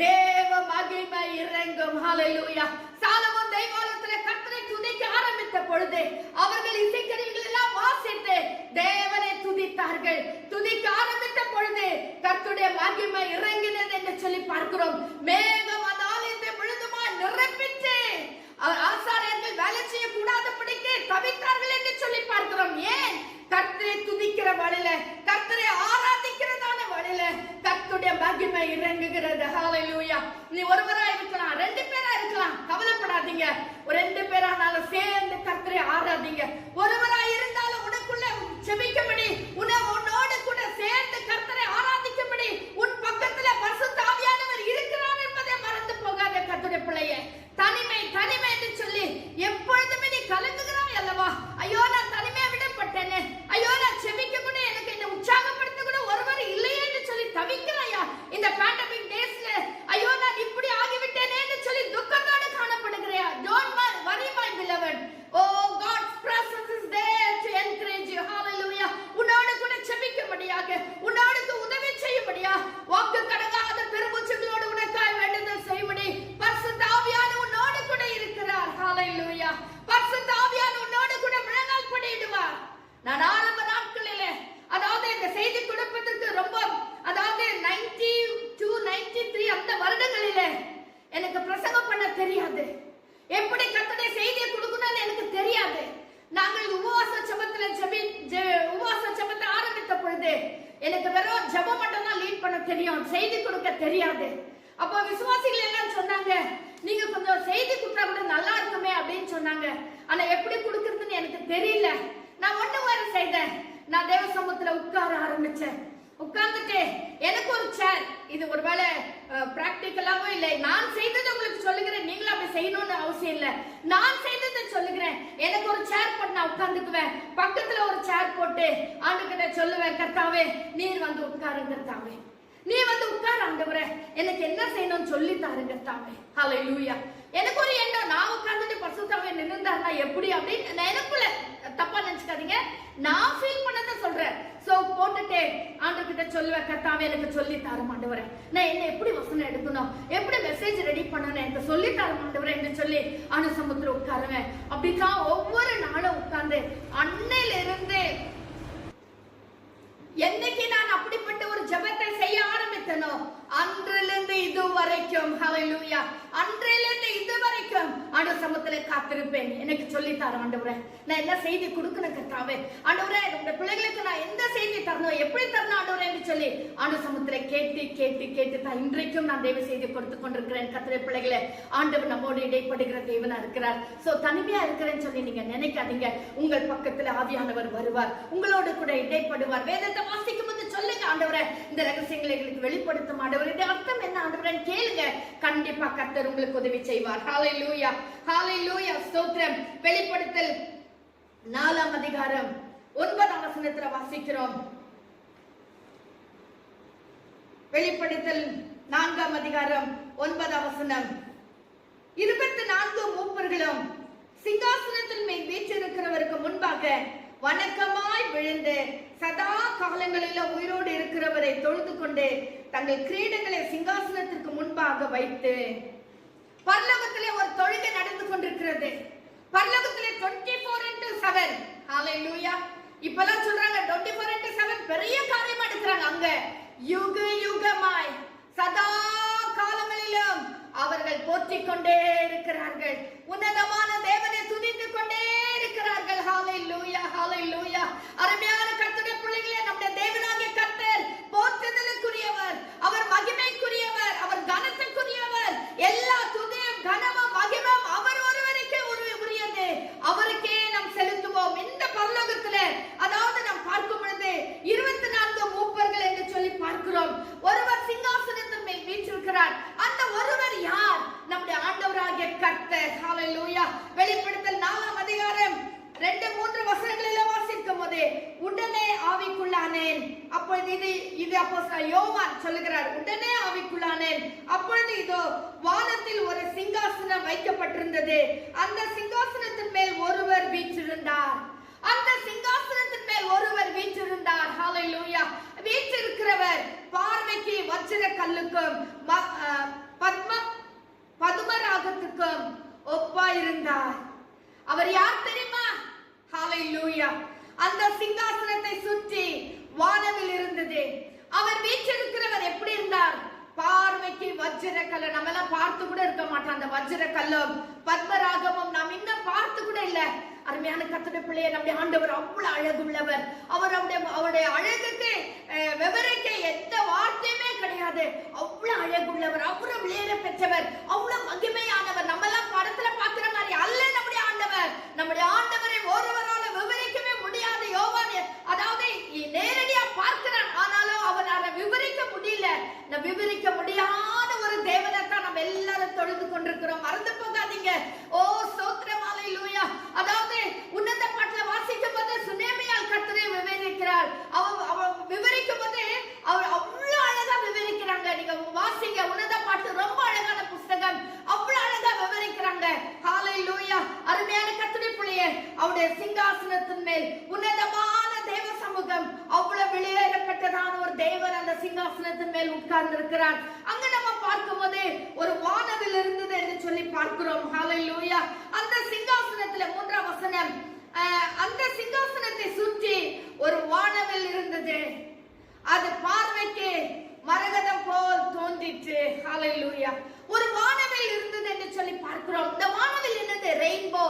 தேவ மகிமை இறங்கும். ஹalleluya. சாலமோன் தேவாலயத்திலே கர்த்தரை துதிக்க ஆரம்பித்த பொழுது அவர்கள் இசைக்கருவிகள் எல்லாம் வாசித்து தேவனை துதித்தார்கள். துதிக்க ஆரம்பித்த பொழுது கர்த்தருடைய மகிமை இறங்கினது என்று சொல்லி பார்க்கிறோம். மேகம் அந்த ஆலயத்தை முழுதுமாய் நிரப்பிட்டு ஆசாரியர்கள் வேலை செய்ய கூடாதபடிக்கு தவித்தார்கள் என்று சொல்லி பார்க்கிறோம். ஏன்? கர்த்தரை துதிக்கிற வழியில, கர்த்தரை ஆராதிக்கிறதான வழியில கர்த்தருடைய மகிமை இறங்குகிறது. ஹalleluya. நீ ஒருவரா இருக்கலாம், 2 பேரா இருக்கலாம், கவலைப்படாதீங்க. 2 பேரானாலும் சேர்ந்து கர்த்தரை ஆராதிங்க. ஒருவரா இருந்தாலும் உனக்குள்ள செபிக்கும்படி, உன்னோடு கூட சேர்ந்து கர்த்தரை ஆராதிக்கும்படி உன் பக்கத்துல பரிசுத்த ஆவியானவர் இருக்கிறார் என்பதை மறந்து போகாத கர்த்தருடைய பிள்ளையே. தனிமை தனிமை என்று சொல்லி எப்பொழுதுமே நீ கலங்குகிறாய் அல்லவா? ஐயோ நான் தனிமையை விடப்பட்டேனே, ஐயோ நான் செபிக்க கூட எனக்கு என்ன உற்சாகப்படுத்த கூட ஒருவர் இல்லையே என்று சொல்லி தவிக்கிறாயா? இந்த பேண்டமிக் டேஸ்ல ஐயோ நான் இப்படி ஆகிவிட்டேனே என்று சொல்லி துக்கத்தோடு காணப்படுகிறாயா? Don't worry my beloved. Oh, God's presence is there to encourage you. Hallelujah. உன்னோடு கூட செபிக்கும்படியாக, உன்னோடு உதவி செய்யும்படியா, வாக்கு கடங்காத பெருமூச்சுகளோடு உனக்காய் வேண்டுதல் செய்யும்படி பரிசுத்த ஆவியானவர் உன்னோடு கூட இருக்கிறார். ஹalleluya. பரிசுத்த ஆவியானவர் உன்னோடு கூட முழங்கால் படியிடுவார். நான் ஆரம்ப நாட்களிலே, அதாவது இந்த செய்தி கொடுப்பதற்கு ரொம்ப, அதாவது 92 93 அந்த வருடங்களிலே எனக்கு பிரசங்கம் பண்ண தெரியாது. எப்படி கர்த்தருடைய செய்தியை கொடுக்கணும்னு எனக்கு தெரியாது. நாங்கள் உபவாச ஜெபத்தை ஆரம்பித்த பொழுது எனக்கு வெறும் ஜெபம் மட்டும் தான் லீட் பண்ண தெரியும், செய்தி கொடுக்க தெரியாது. அப்போ விசுவாசிகள் எல்லாம் சொன்னாங்க, நீங்க கொஞ்சம் செய்தி கொடுத்தா கூட நல்லா இருக்குமே அப்படின்னு சொன்னாங்க. ஆனா எப்படி கொடுக்கறதுன்னு எனக்கு தெரியல. நான் ஒண்ணு வேற செய்தேன். நான் தேவ சமூகத்துல உட்கார ஆரம்பிச்சேன். உட்கார்ந்துட்டு எனக்கு ஒரு சேர், இது ஒருவேளை பிராக்டிக்கலாவோ இல்லை, நான் செய்தது உங்களுக்கு சொல்லுகிறேன், நீங்களும் அப்படி செய்யணும்னு அவசியம் இல்லை. நான் செய்ததை சொல்லுகிறேன். எனக்கு ஒரு சேர் போட்டு நான் உட்கார்ந்துக்குவேன். பக்கத்துல ஒரு சேர் போட்டு ஆண்டுகிட்ட சொல்லுவேன், கர்த்தாவே நீர் வந்து உட்காருங்க, கர்த்தாவே நீ வந்து உட்கார ஆண்டவரே, எனக்கு என்ன செய்யணும்னு சொல்லி தாருங்க கர்த்தாவே. ஹalleluya. எனக்கு ஒரு எண்ணம், நான் உட்கார்ந்துட்டு பரிசுத்தாவே நின்னுட்டாருன்னா எப்படி அப்படின்னு எனக்குள்ள தப்பா நினைச்சுக்காதீங்க, நான் ஃபீல் பண்ணத சொல்றேன். சோ போட்டுட்டு ஆண்டவர்கிட்ட சொல்லுவேன், கர்த்தாவே எனக்கு சொல்லி தாரும் ஆண்டவரே, நான் என்ன எப்படி வசனம் எடுக்கணும், எப்படி மெசேஜ் ரெடி பண்ணணும், எனக்கு சொல்லி தாரும் ஆண்டவரே என்று சொல்லி அனுசமத்துல உட்காருவேன். அப்படிதான் ஒவ்வொரு நாளும் உட்கார்ந்து அன்னையில இருந்து என்னைக்கு நான் அப்படிப்பட்ட ஒரு ஜெபத்தை செய்ய ஆரம்பித்தனோ அன்றிலிருந்து இதுவரைக்கும், ஹalleluya, அன்றிலிருந்து இதுவரைக்கும் ஆண்டவர் சமூகத்திலே காத்திருப்பேன். எனக்கு சொல்லி தர ஆண்டவரே, நான் என்ன செய்தி கொடுக்கணும் கர்த்தாவே, ஆண்டவரே உங்க பிள்ளைகளுக்கு நான் எந்த செய்தி தரணும், எப்படி தரணும் ஆண்டவரே என்று சொல்லி ஆண்டவர் சமூகத்திலே கேட்டு கேட்டு கேட்டு தான் இன்றைக்கும் நான் தேவ செய்தி கொடுத்து கொண்டிருக்கிறேன். கர்த்தருடைய பிள்ளைகளே, ஆண்டவர் நம்மோடு இடைப்படுகிற தேவனா இருக்கிறார். சோ தனிமையா இருக்கிறேன்னு சொல்லி நீங்க நினைக்காதீங்க. உங்கள் பக்கத்துல ஆவியானவர் வருவார், உங்களோடு கூட இடைப்படுவார். வேதத்தை வாசிக்கும் போது சொல்லுங்க, ஆண்டவரே இந்த ரகசியங்களை எங்களுக்கு வெளிப்படுத்தும் ஆண்டவரே, இது அர்த்தம் என்ன ஆண்டவரே கேளுங்க, கண்டிப்பா கர்த்தர் உங்களுக்கு உதவி செய்வார். ஹalleluya, ஹalleluya, ஸ்தோத்திரம். வெளிப்படுத்தல் 4ஆம் அதிகாரம் 9ஆம் வசனத்துல வாசிக்கிறோம். வெளிப்படுத்தல் 4ஆம் அதிகாரம் 9ஆம் வசனம். 24 மூப்பர்களும் சிங்காசனத்தின் மேல் வீற்றிருக்கிறவருக்கு முன்பாக வணக்கமாய் விழுந்து சதா காலங்களிலும் உயிரோடு இருக்கிறவரை தொழுது கொண்டு தங்கள் கிரீடங்களை சிங்காசனத்திற்கு முன்பாக வைத்து, பரலோகத்திலே ஒரு தொழுகை நடந்து கொண்டிருக்கிறது. பரலோகத்திலே 24/7, ஹalleluya. இப்பெல்லாம் சொல்றாங்க 24/7 பெரிய காரியமா எடுக்கிறாங்க. அங்க யுக யுகமாய் சதா காலங்களிலும் அவர்கள் போற்றிக் கொண்டே இருக்கிறார்கள், உன்னதமான தேவனை துதித்து கொண்டே இருக்கிறார்கள். ஹalleluya, ஹalleluya. அருமையான கர்த்தருடைய பிள்ளைகளே, நம்முடைய தேவனாகிய கர்த்தர் போற்றுதலுக்குரியவர், அவர் மகிமைக்குரியவர், அவர் கனத்துக்குரியவர். எல்லா துதியும் கனமும் மகிமையும் அவர் ஒருவருக்கே உரியது. அவருக்கே நாம் செலுத்துவோம். இந்த பரலோகத்துல அதாவது நாம் பார்க்கும் பொழுது 24 மூப்பர்கள் என்று சொல்லி பார்க்கிறோம். ஒருவர் சிங்காசனத்தின் மேல் வீற்றிருக்கிறார். அந்த ஒருவர் யார்? நம்முடைய ஆண்டவராகிய கர்த்தர். ஹalleluya. வெளிப்படுத்தல் 4ஆம் அதிகாரம் 2-3 வசனங்களில் வாசிக்கும் போது, உடனே ஆவிக்குள்ளானேன். அப்பொழுது இது அப்போஸ்தலன் யோவான் சொல்லுகிறார், உடனே ஆவிக்குள்ளானேன். அப்பொழுது இதோ வானத்தில் ஒரு சிங்காசனம் வைக்கப்பட்டிருந்தது. அந்த சிங்காசனத்தின் மேல் ஒருவர் வீற்றிருந்தார். அந்த சிங்காசனத்தின் மேல் ஒருவர் வீற்றிருந்தார். ஹalleluya. வீற்றிருக்கிறவர் பார்வைக்கு வச்சிர கல்லுக்கும் பதுமராகத்துக்கும் ஒப்பாயிருந்தார். அவர் யார் தெரியுமா? ஹalleluya. அந்த சிங்காசனத்தை சுற்றி வானவில் இருந்தது. அவர் வீற்றிருக்கிறவர் எப்படி இருந்தார்? பார்வைக்கு வஜ்ர கல்ல நம்ம எல்லாம் பார்த்து கூட இருக்க மாட்டோம். அந்த வஜ்ர கல்லும் பத்மராகமும் நாம் இன்னும் பார்த்து கூட இல்ல. அருமையான கர்த்தருடைய பிள்ளையை நம்முடைய ஆண்டவர் அவ்வளவு அழகுள்ளவர். அவருடைய அழகுக்கு விவரிக்க எந்த வார்த்தையுமே கிடையாது. அவ்வளவு அழகுள்ளவர், அவ்வளவு விளையாட பெற்றவர், அவ்வளவு மகிமையானவர். நம்ம எல்லாம் படத்துல பாக்குற மாதிரி அல்ல நம்முடைய ஆண்டவர். நம்முடைய ஆண்டவரை ஒருவரால விவரிக்கவே முடியாது. யோவான் அதாவது நேரடியா பார்க்கிறான், ஆனாலும் அவனால விவரிக்க முடியல. விவரிக்க முடியாத ஒரு தேவனைத்தான் நம்ம எல்லாரும் தொழுது கொண்டிருக்கிறோம். மறந்து போகாதீங்க. ஓ ஸ்தோத்திரம், அல்லேலூயா. அதாவது உன்னத பாட்டுல வாசிக்கும் போது சுனேமியால் கர்த்தரை விவரிக்கிறார். அவ விவரிக்கும் போது அவர் அவ்வளவு அழகா விவரிக்கிறாங்க. நீங்க வாசிங்க, உன்னத பாட்டு ரொம்ப அழகான புஸ்தகம். அவ்வளவு அழகா விவரிக்கிறாங்க. ஹல்லேலூயா. அருமையான கர்த்தருடைய பிள்ளையே, அவருடைய சிங்காசனத்தின் மேல் உன்னதமான தேவ சமூகம், அவ்வளவு வெளியேறப்பட்டதான ஒரு தேவன் அந்த சிங்காசனத்தின் மேல் உட்கார்ந்து இருக்கிறார். அங்க நம்ம பார்க்கும் போது ஒரு வானவில் இருந்தது என்று சொல்லி பார்க்கிறோம். ஹல்லேலூயா. அந்த சிங்காசனத்துல 3ஆம் வசனம், அந்த சிங்காசனத்தை சுற்றி ஒரு வானவில் இருந்தது. அது பார்வைக்கு மரகதம் போல் தோன்றிற்று. ஹல்லேலூயா. ஒரு வானவில் இருந்தது என்று சொல்லி பார்க்கிறோம். இந்த வானவில் என்னது? ரெயின்போ.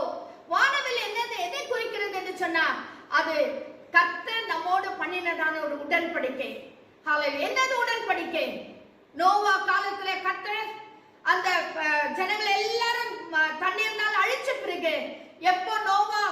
வானவில் என்னது? எதை குறிக்கிறது என்று சொன்னா, அது கர்த்தர் நம்மோடு பண்ணினதான ஒரு உடன்படிக்கை. ஹல்லேலூயா. என்னது உடன்படிக்கை? நோவா காலத்திலே கர்த்தர் அந்த ஜனங்கள் எல்லாரும் தண்ணீர்னால் அழிச்ச பிறகு, எப்போ நோவா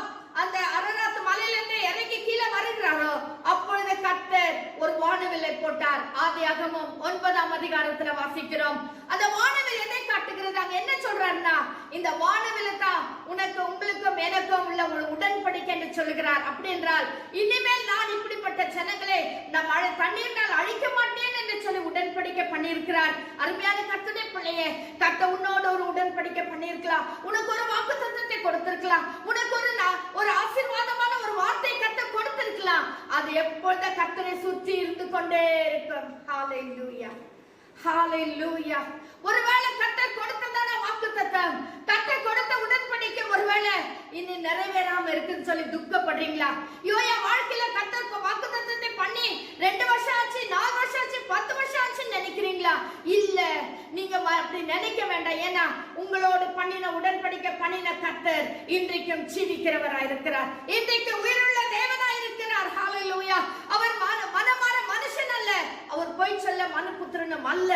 அந்த அரராத் மலையிலிருந்து இறங்கி கீழே வருகிறாரோ அப்பொழுது கர்த்தர் ஒரு வானவில்லை போட்டார். ஆதியாகமம் 9ஆம் அதிகாரத்துல வாசிக்கிறோம். அந்த வானவில் எதை காட்டுகிறது? அங்க என்ன சொல்றாருன்னா, இந்த வானவில்லை தான் உங்களுக்கும் எனக்கும் உள்ள ஒரு உடன்படிக்கை என்று சொல்லுகிறார். அப்படி என்றால் இனிமேல் நான் இப்படிப்பட்ட ஜனங்களை நான் தண்ணீர்னால் அழிக்க மாட்டேன் என்று சொல்லி உடன்படிக்கை பண்ணியிருக்கிறார். அருமையான கர்த்தருடைய பிள்ளையே, கர்த்தர் உன்னோட ஒரு உடன்படிக்கை பண்ணியிருக்கலாம். உனக்கு ஒரு வாக்குத்தத்தத்தை கொடுத்திருக்கலாம். உனக்கு ஒரு ஆசீர்வாதமான ஒரு வார்த்தை கர்த்தர் கொடுத்திருக்கலாம். அது எப்பொழுது கர்த்தரை சுற்றி இருந்து கொண்டே இருக்கும். ஹல்லேலூயா, ஹல்லேலூயா. ஒருவேளை கர்த்தர் கொடுத்ததான வாக்குத்தத்தம், கர்த்தர் கொடுத்த உடன்படிக்கை ஒருவேளை இனி நிறைவேறாம இருக்குன்னு சொல்லி துக்கப்படுறீங்களா? என் வாழ்க்கையில கர்த்தர் வாக்குத்தத்தத்தை பண்ணி 2 வருஷம் ஆச்சு, 4 வருஷம் ஆச்சு, 10 வருஷம் ஆச்சுன்னு நினைக்கிறீங்களா? இல்ல, நீங்க அப்படி நினைக்க வேண்டாம். ஏன்னா உங்களோடு பண்ணின உடன்படிக்கை பண்ணின கர்த்தர் இன்றைக்கும் ஜீவிக்கிறவராய் இருக்கிறார். இன்றைக்கு உயிருள்ள தேவனாய் இருக்கிறார். ஹல்லேலூயா. அவர் மனமாற மனுஷன் அல்ல, அவர் பொய் சொல்ல மனுபுத்திரனும் அல்ல.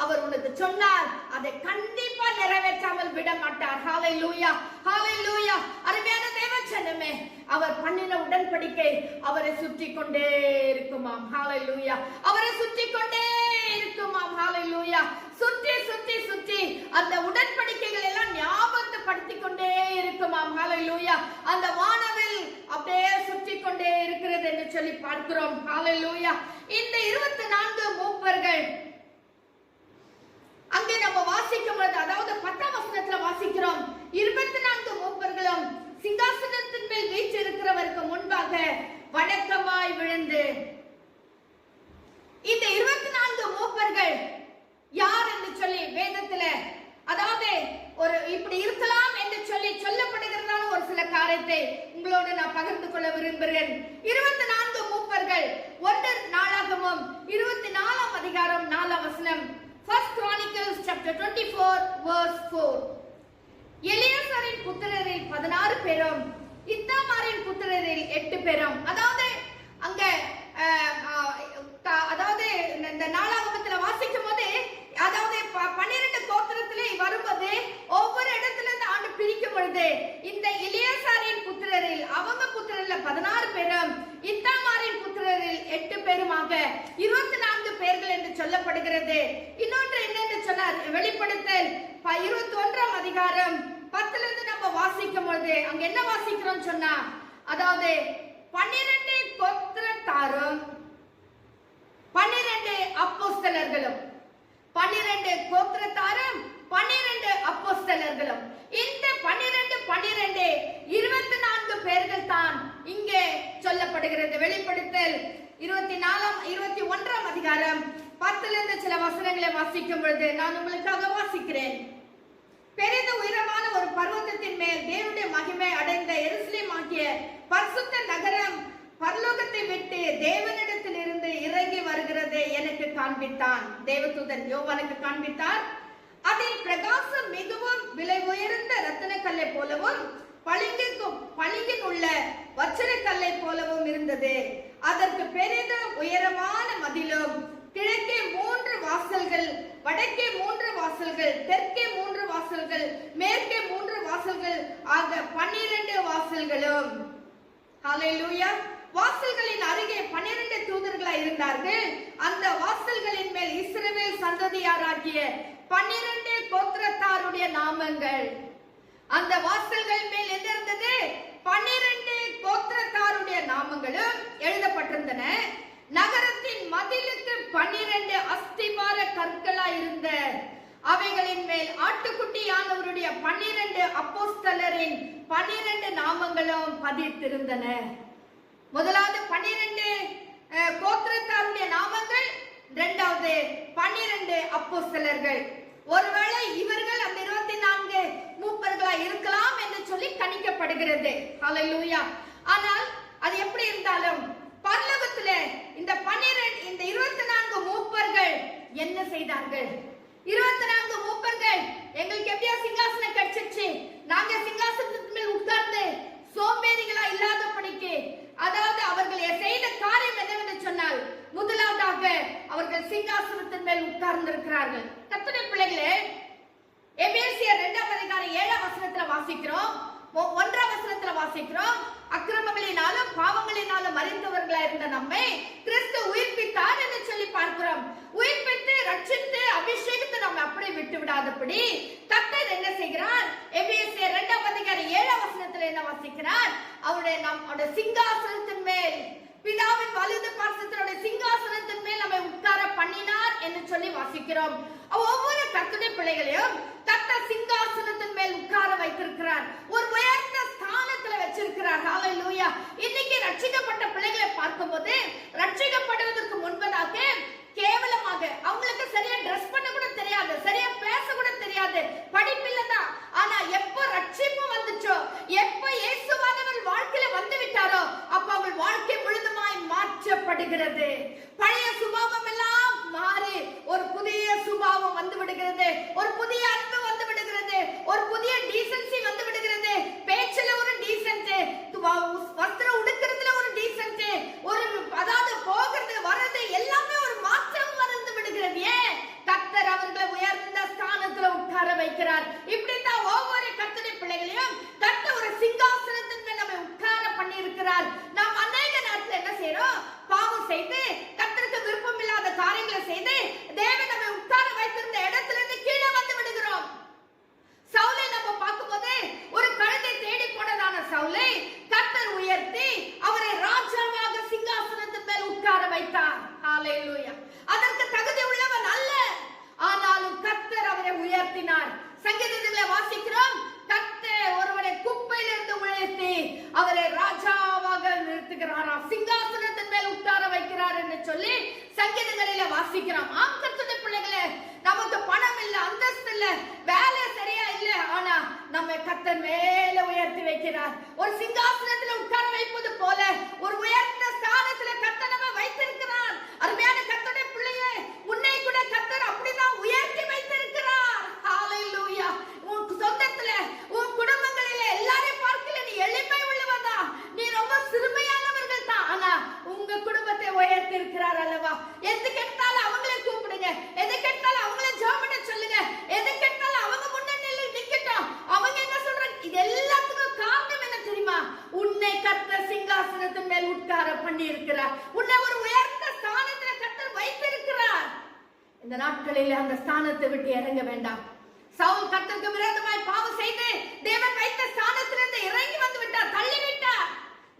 அவர் உனக்கு சொன்னார், அதை கண்டிப்பா நிறைவேற்றாமல் விட மாட்டார். ஹல்லேலூயா, ஹல்லேலூயா. அருமையான தேவஜனமே, அவர் பண்ணின உடன்படிக்கை அவரை சுற்றி கொண்டே இருக்குமாம். ஹல்லேலூயா. அவரை சுற்றி கொண்டே இருக்குமாம். ஹல்லேலூயா. சுற்றி சுற்றி சுற்றி அந்த உடன்படிக்கைகள் எல்லாம் ஞாபகப்படுத்தி கொண்டே இருக்குமாம். ஹல்லேலூயா. அந்த வானவில் அப்படியே சுற்றி கொண்டே இருக்கிறது என்று சொல்லி பார்க்கிறோம். ஹல்லேலூயா. இந்த 24 மூப்பர்கள் அங்கே நம்ம வாசிக்கும் பொழுது, அதாவது 10ஆம் வசனத்துல வாசிக்கிறோம், 24 மூப்பர்களும் சிங்காசனத்தின் மேல் வீற்றிருக்கிறவருக்கு முன்பாக வணக்கமாய் விழுந்து. இந்த 24 மூப்பர்கள் யார் என்று சொல்லி வேதத்துல, அதாவது ஒரு இப்படி இருக்கலாம் என்று சொல்லி சொல்லப்படுகிறதான ஒரு சில காரியத்தை உங்களோடு நான் பகிர்ந்து கொள்ள விரும்புகிறேன். 24 மூப்பர்கள் 1 நாளாகமம் 24ஆம் அதிகாரம் 4ஆம் வசனம். 1 Chronicles chapter 24 verse 4. எலியாசாரின் புத்திரரில் 16 பேரும், இத்தாமாரின் புத்திரரில் 8 பேரும். அதாவது அங்க அதாவது இந்த நாளாகமத்துல வாசிக்கும் போது, அதாவது 12 கோத்திரத்திலே வரும்போது ஒவ்வொரு இடத்துல இருந்து ஆண்டு பிரிக்கும் பொழுது இந்த எலியாசாரின் புத்திரரில் அவங்க புத்திரர்ல 16 பேரும், இத்தாமாரின் புத்திரரில் 8 பேருமாக 24 பேர்கள் என்று சொல்லப்படுகிறது. இன்னொன்று என்னன்னு சொன்னார், வெளிப்படுத்தல் 21ஆம் அதிகாரம் 10ல இருந்து நம்ம வாசிக்கும் பொழுது அங்க என்ன வாசிக்கிறோம் சொன்னா, அதாவது 12 கோத்திரத்தாரும் 12 அப்போஸ்தலர்களும், 12 கோத்திரத்தாரும் 12 அப்போஸ்தலர்களும், இந்த 12 24 பேர்கள் தான் இங்கே சொல்லப்படுகிறது. வெளிப்படுத்தல் 21ஆம் அதிகாரம் 10ல இருந்து சில வசனங்களை வாசிக்கும் பொழுது நான் உங்களுக்காக வாசிக்கிறேன். பெரிது உயரமான ஒரு பர்வதத்தின் மேல் தேவனுடைய மகிமை அடைந்த எருசலேம் ஆகிய பரிசுத்த நகரம் பரலோகத்தை விட்டு தேவனிடத்தில் இருந்து இறங்கி வருகிறது எனக்கு காண்பித்தான். தேவதூதன் யோவானுக்கு காண்பித்தார். அதில் பிரகாசம் மிகவும் விலை உயர்ந்த ரத்தின கல்லை போலவும் பளிங்கின் உள்ள வச்சிர கல்லை போலவும் இருந்தது. அதற்கு பெரிதும் உயரமான மதிலும், கிழக்கே 3 வாசல்கள், வடக்கே 3 வாசல்கள், தெற்கே 3 வாசல்கள், மேற்கே 3 வாசல்கள் ஆக 12 வாசல்களும். ஹல்லேலூயா. வாசல்களின் அருகே 12 தூதர்களாய் இருந்தார்கள். அந்த வாசல்களின் மேல் இஸ்ரவேல் சந்ததியாராகிய 12 கோத்திரத்தாருடைய நாமங்கள். அந்த வாசல்கள் மேல் என்ன இருந்தது? 12 கோத்திரத்தாருடைய நாமங்களும் எழுதப்பட்டிருந்தன. நகரத்தின் மதிலுக்கு 12 அஸ்திபார கற்களாய் இருந்த அவைகளின் மேல் ஆட்டுக்குட்டியானவருடைய 12 அப்போஸ்தலரின் 12 நாமங்களும் பதித்திருந்தன. முதலாவது 12 கோத்திரத்தாருடைய நாமங்கள், இரண்டாவது 12 அப்போஸ்தலர்கள். ஒருவேளை இவர்கள் அந்த 24 மூப்பர்களாய் இருக்கலாம் என்று சொல்லி கணிக்கப்படுகிறது. ஹல்லேலூயா. ஆனால் அது எப்படி இருந்தாலும் பரலோகத்திலே இந்த 24 மூப்பர்கள் என்ன செய்தார்கள்? 24 மூப்பர்கள் எங்களுக்கு எப்படியா சிங்காசனம் கிடைச்சிச்சு, நாங்க சிங்காசனத்தின் மேல் உட்கார்ந்து சோம்பேறிகளா இல்லாதபடிக்கு, அதாவது அவர்கள் செய்த காரியம் என்னவென்று சொன்னால், முதலாவதாக அவர்கள் சிங்காசனத்தின் மேல் உட்கார்ந்து இருக்கிறார்கள். கர்த்தருடைய பிள்ளைகளே, எபேசியர் 2ஆம் அதிகாரம் 7ஆம் வசனத்துல வாசிக்கிறோம், 1ஆம் வசனத்துல வாசிக்கிறோம், அக்கிரமங்களினாலும் பாவங்களினாலும் மறிந்தவர்களா இருந்த நம்மை கிறிஸ்து உயிர்ப்பித்தார் என்று சொல்லி பார்க்கிறோம். உயிர்ப்பித்து ரட்சித்து அபிஷேகத்தை நம்ம அப்படியே விட்டு விடாதபடி கர்த்தர் என்ன செய்கிறார்? எபேசியர் 2ஆம் அதிகாரம் 7ஆம் வசனத்துல என்ன வாசிக்கிறார்? அவருடைய சிங்காசனத்தின் மேல், பிதாவின் வலது பார்சத்தினுடைய சிங்காசனத்தின் மேல் நம்மை உட்கார பண்ணினார் என்று சொல்லி வாசிக்கிறோம். ஒவ்வொரு கர்த்தருடைய பிள்ளைகளையும் கர்த்தர் சிங்காசனத்தின் மேல் உட்கார வைத்திருக்கிறார், ஒரு உயர்ந்த ஸ்தானத்துல வச்சிருக்கிறார். ஹல்லேலூயா. இன்னைக்கு ரட்சிக்கப்பட்ட பிள்ளைகளை பார்க்கும்போது, ரட்சிக்கப்படுவதற்கு முன்பதாக கேவலமாக அவங்களுக்கு சரியா ட்ரெஸ் பண்ண கூட தெரியாது, சரியா பேச கூட தெரியாது, படிப்பில்லதான். ஆனா எப்போ ரட்சிப்பு வந்துச்சோ, எப்போ இயேசுவானவர் வாழ்க்கையில வந்து விட்டாரோ, அப்ப அவங்க வாழ்க்கை முழுதுமாய் மாற்றப்படுகிறது. பழைய சுபாவம் எல்லாம் மாறி ஒரு புதிய சுபாவம் வந்து விடுகிறது, ஒரு புதிய அன்பு வந்து விடுகிறது, ஒரு புதிய டீசன்சி வந்து விடுகிறது. பேச்சுல ஒரு டீசன்சி, வஸ்திரம் உடுக்கிறதுல ஒரு டீசன்சி, ஒரு அதாவது போகிறது வர்றது எல்லாமே ஒரு மாற்றம் வந்து விடுகிறது. ஏன்? கர்த்தர் அவர்களை உயர்ந்த ஸ்தானத்துல உட்கார வைக்கிறார். இப்படித்தான் ஒவ்வொரு கர்த்தருடைய பிள்ளைகளையும் கர்த்தர் ஒரு சிங்காசனத்தின் மேல் நம்ம உட்கார பண்ணி இருக்கிறார். நாம் அநேக நேரத்துல என்ன செய்யறோம்? பாவம் செய்து, கர்த்தருக்கு விருப்பம் இல்லாத காரியங்களை செய்து, தேவன் நம்மை உட்கார வைத்திருந்த இடத்துல இருந்து கீழே வந்து விடுகிறோம். சவுலை நம்ம பார்க்கும்போது, ஒரு கழுதை தேடி போனதான சவுலை கர்த்தர் உயர்த்தி அவரை ராஜாவாக சிங்காசனத்தின் மேல் உட்கார வைத்தார். ஹல்லேலூயா. அதற்கு தகுதி உள்ளவன் அல்ல, ஆனாலும் கர்த்தர் அவரை உயர்த்தினார். சங்கீதத்திலே வாசிக்கிறோம், கர்த்தர் ஒருவனை குப்பையிலிருந்து உயர்த்தி அவரை ராஜாவாக நிறுத்துகிறாராம், சிங்காசனத்தின் மேல் உட்கார வைக்கிறார் என்று சொல்லி சங்கீதங்களிலே வாசிக்கிறோம். ஆம் கர்த்தருடைய பிள்ளைகளே, நமக்கு பணம் இல்ல, அந்தஸ்து இல்ல, வேலை சரியா இல்ல, ஆனா நம்ம கர்த்தர் மேல உயர்த்தி வைக்கிறார். ஒரு சிங்காசனத்துல உட்கார வைப்பது போல ஒரு உயர்ந்த ஸ்தானத்துல கர்த்தர் நம்ம வைத்திருக்கிறார். அருமையான கர்த்தருடைய பிள்ளையே, உன்னை கூட கர்த்தர் அப்படிதான் உயர்த்தி வைத்திருக்கிறார். ஹல்லேலூயா. உன் சொந்தத்துல, உன் குடும்பங்களிலே எல்லாரையும் பார்க்கல நீ எளிமை உள்ளவதா, நீ ரொம்ப சிறுமையானவர்கள் தான், ஆனா உங்க குடும்பத்தை உயர்த்தி இருக்கிறார் அல்லவா? எது கேட்டாலும் அவங்களே கூப்பிடுங்க, எது கேட்டாலும் அவங்களே ஜெபம் பண்ண சொல்லுங்க, எது கேட்டாலும் அவங்க முன்னணியில நிக்கட்டும். அவங்க என்ன சொல்றாங்க? இது எல்லாத்துக்கும் காரணம் என்ன தெரியுமா? உன்னை கர்த்தர் சிங்காசனத்தின் மேல் உட்கார பண்ணி இருக்கிறார், உன்னை ஒரு உயர்ந்த ஸ்தானத்துல கர்த்தர் வைத்திருக்கிறார். இந்த நாட்களில் அந்த ஸ்தானத்தை விட்டு இறங்க வேண்டாம். சவுல் கர்த்தருக்கு விரோதமாய் பாவம் செய்து தேவன் வைத்த ஸ்தானத்திலிருந்து இறங்கி வந்து விட்டார், தள்ளி விட்டார்.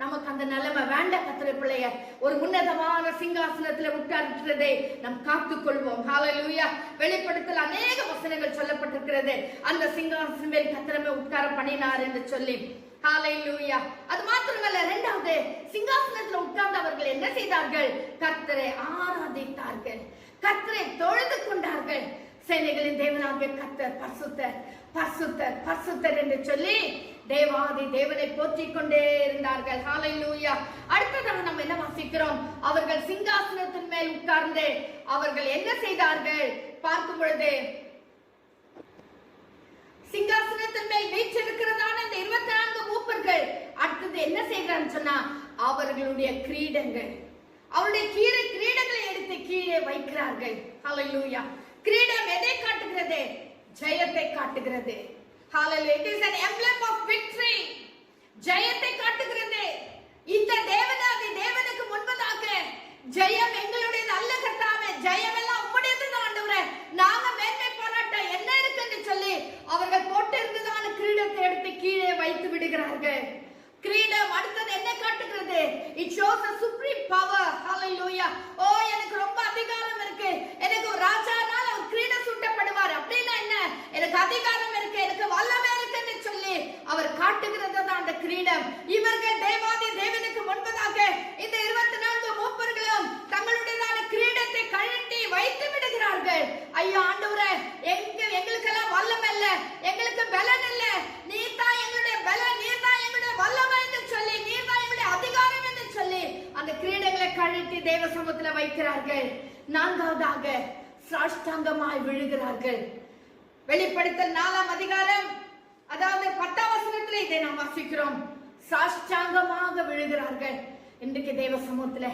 நமக்கு அந்த நிலைமை வேண்டாம். கர்த்தருடைய பிள்ளைய ஒரு உன்னதமான சிங்காசனத்துல உட்கார்ந்ததை நாம் காத்துக் கொள்வோம். ஹல்லேலூயா. வெளிப்படுத்தல் அநேக வசனங்கள் சொல்லப்பட்டிருக்கிறது, அந்த சிங்காசனம் மேல் கர்த்தரை உட்கார பண்ணினார் என்று சொல்லி. ஹல்லேலூயா. அது மாத்திரமல்ல, இரண்டாவது சிங்காசனத்துல உட்கார்ந்தவர்கள் என்ன செய்தார்கள்? கர்த்தரை ஆராதித்தார்கள், கர்த்தரை தொழுது கொண்டார்கள். சேனைகளின் தேவனாகிய கர்த்தர் பரிசுத்தர், பரிசுத்தர், பரிசுத்தர் என்று சொல்லி தேவாதி தேவனை போற்றிக் கொண்டே இருந்தார்கள். ஹல்லேலூயா. அடுத்ததாக நம்ம என்ன வாசிக்கிறோம்? வாசிக்கிறோம். அவர்கள் சிங்காசனத்தின் மேல் உட்கார்ந்து அவர்கள் என்ன செய்தார்கள் பார்க்கும் பொழுது, சிங்காசனத்தின் மேல் வீற்றிருக்கிறதான இந்த 24 மூப்பர்கள் அடுத்தது என்ன செய்கிறான்னு சொன்னா, அவர்களுடைய கிரீடங்கள், அவருடைய கிரீடங்களை எடுத்து கீழே வைக்கிறார்கள். ஹல்லேலூயா. கிரீடம் எதை காட்டுகிறது? ஜெயத்தை காட்டுகிறது. ஹல்லேலூயா. It is an emblem of victory. ஜெயத்தை காட்டுகிறது. இந்த தேவனுக்கு முன்பதாக ஜெயம் எங்களுடைய நல்ல கர்த்தாவே, ஜெயம் எல்லாம் உம்முடையது ஆண்டவரே, நாங்க மேன்மை பாராட்ட என்ன இருக்குன்னு சொல்லி அவர்கள் போட்டிருந்ததான கிரீடத்தை எடுத்து கீழே வைத்து விடுகிறார்கள். கிரீடம் அடுத்தது என்ன காட்டுகிறது? It shows a supreme power. Hallelujah. ஓ, எனக்கு ரொம்ப அதிகாரம் இருக்கு, எனக்கு ஒரு ராஜானால ஒரு கிரீடம் சூட்டப்படுவார் அப்படின்னா என்ன, எனக்கு அதிகாரம் இருக்கு, எனக்கு வல்லமை இருக்குன்னு சொல்லி அவர் காட்டுகிறது தான் அந்த கிரீடம். இவர்கள் தேவாதி தேவனுக்கு முன்பதாக இந்த 24 மூப்பர்களும் தங்களுடையதான கிரீடத்தை கழட்டி வைத்து விடுகிறார்கள். ஐயோ ஆண்டவரே, எங்களுக்கெல்லாம் வல்லமை இல்ல, எங்களுக்கு பலன் இல்ல, நீர் தான் எங்களுடைய பலன், நீர் தான் எங்களுடைய வல்லமை என்று சொல்லி, நீர் தான் எங்களுடைய அதிகாரம் என்று சொல்லி அந்த கிரீடங்களை கழட்டி தேவ சமூகத்தில் வைக்கிறார்கள். நான்காவதாக சாஷ்டாங்கமாய் விழுகிறார்கள். வெளிப்படுத்தல் 4ஆம் அதிகாரம் அதாவது 10ஆம் வசனத்திலே இதை நாம் வாசிக்கிறோம். சாஷ்டாங்கமாக விழுகிறார்கள். இன்றைக்கு தேவ சமூகத்துல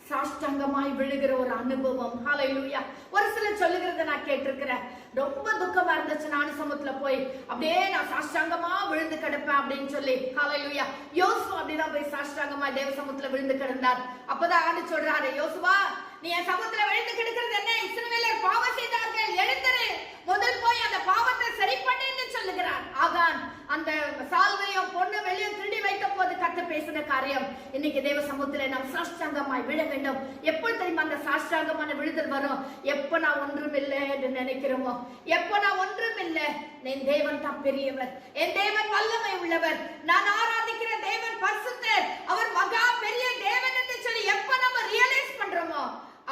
சாஷ்டாங்கமாய் விழுகிற ஒரு அனுபவம். ஹல்லேலூயா. ஒரு சிலர் சொல்லுகிறத நான் கேட்டிருக்கிறேன். ரொம்ப துக்கமா இருந்துச்சு, நானும் சமூகத்துல போய் அப்படியே நான் சாஷ்டாங்கமா விழுந்து கிடப்பேன் அப்படின்னு சொல்லி. ஹல்லேலூயா. யோசுவா அப்படிதான் போய் சாஷ்டாங்கமா தேவ சமூகத்துல விழுந்து கிடந்தார். அப்பதான் ஆண்டு சொல்றாரு, யோசுவா, நீ என் சமூகத்துல விழுந்து கிடக்கிறது என்ன? இஸ்ரவேலர் பாவம் செய்தார்கள், எழுந்திரு, முதல் போய் அந்த பாவத்தை சரி பண்ணு சொல்லுகிறார். ஆகான் அந்த சால்வையும் பொண்ணு வெளியே திருடி வைத்த போது கர்த்தர் பேசின காரியம். இன்னைக்கு தேவ சமூகத்துல நாம் சாஷ்டாங்கமாய் விழ வேண்டும். எப்ப தெரியுமா அந்த சாஷ்டாங்கமான விழுதல் வரும்? எப்ப நான் ஒன்றும் இல்லை என்று நினைக்கிறோமோ, எப்ப நான் ஒன்றும் இல்லை, என் தேவன் தான் பெரியவர், என் தேவன் வல்லமை உள்ளவர், நான் ஆராதிக்கிற தேவன் பரிசுத்தர், அவர் மகா பெரிய தேவன் என்று சொல்லி எப்ப நம்ம ரியலைஸ் பண்றோமோ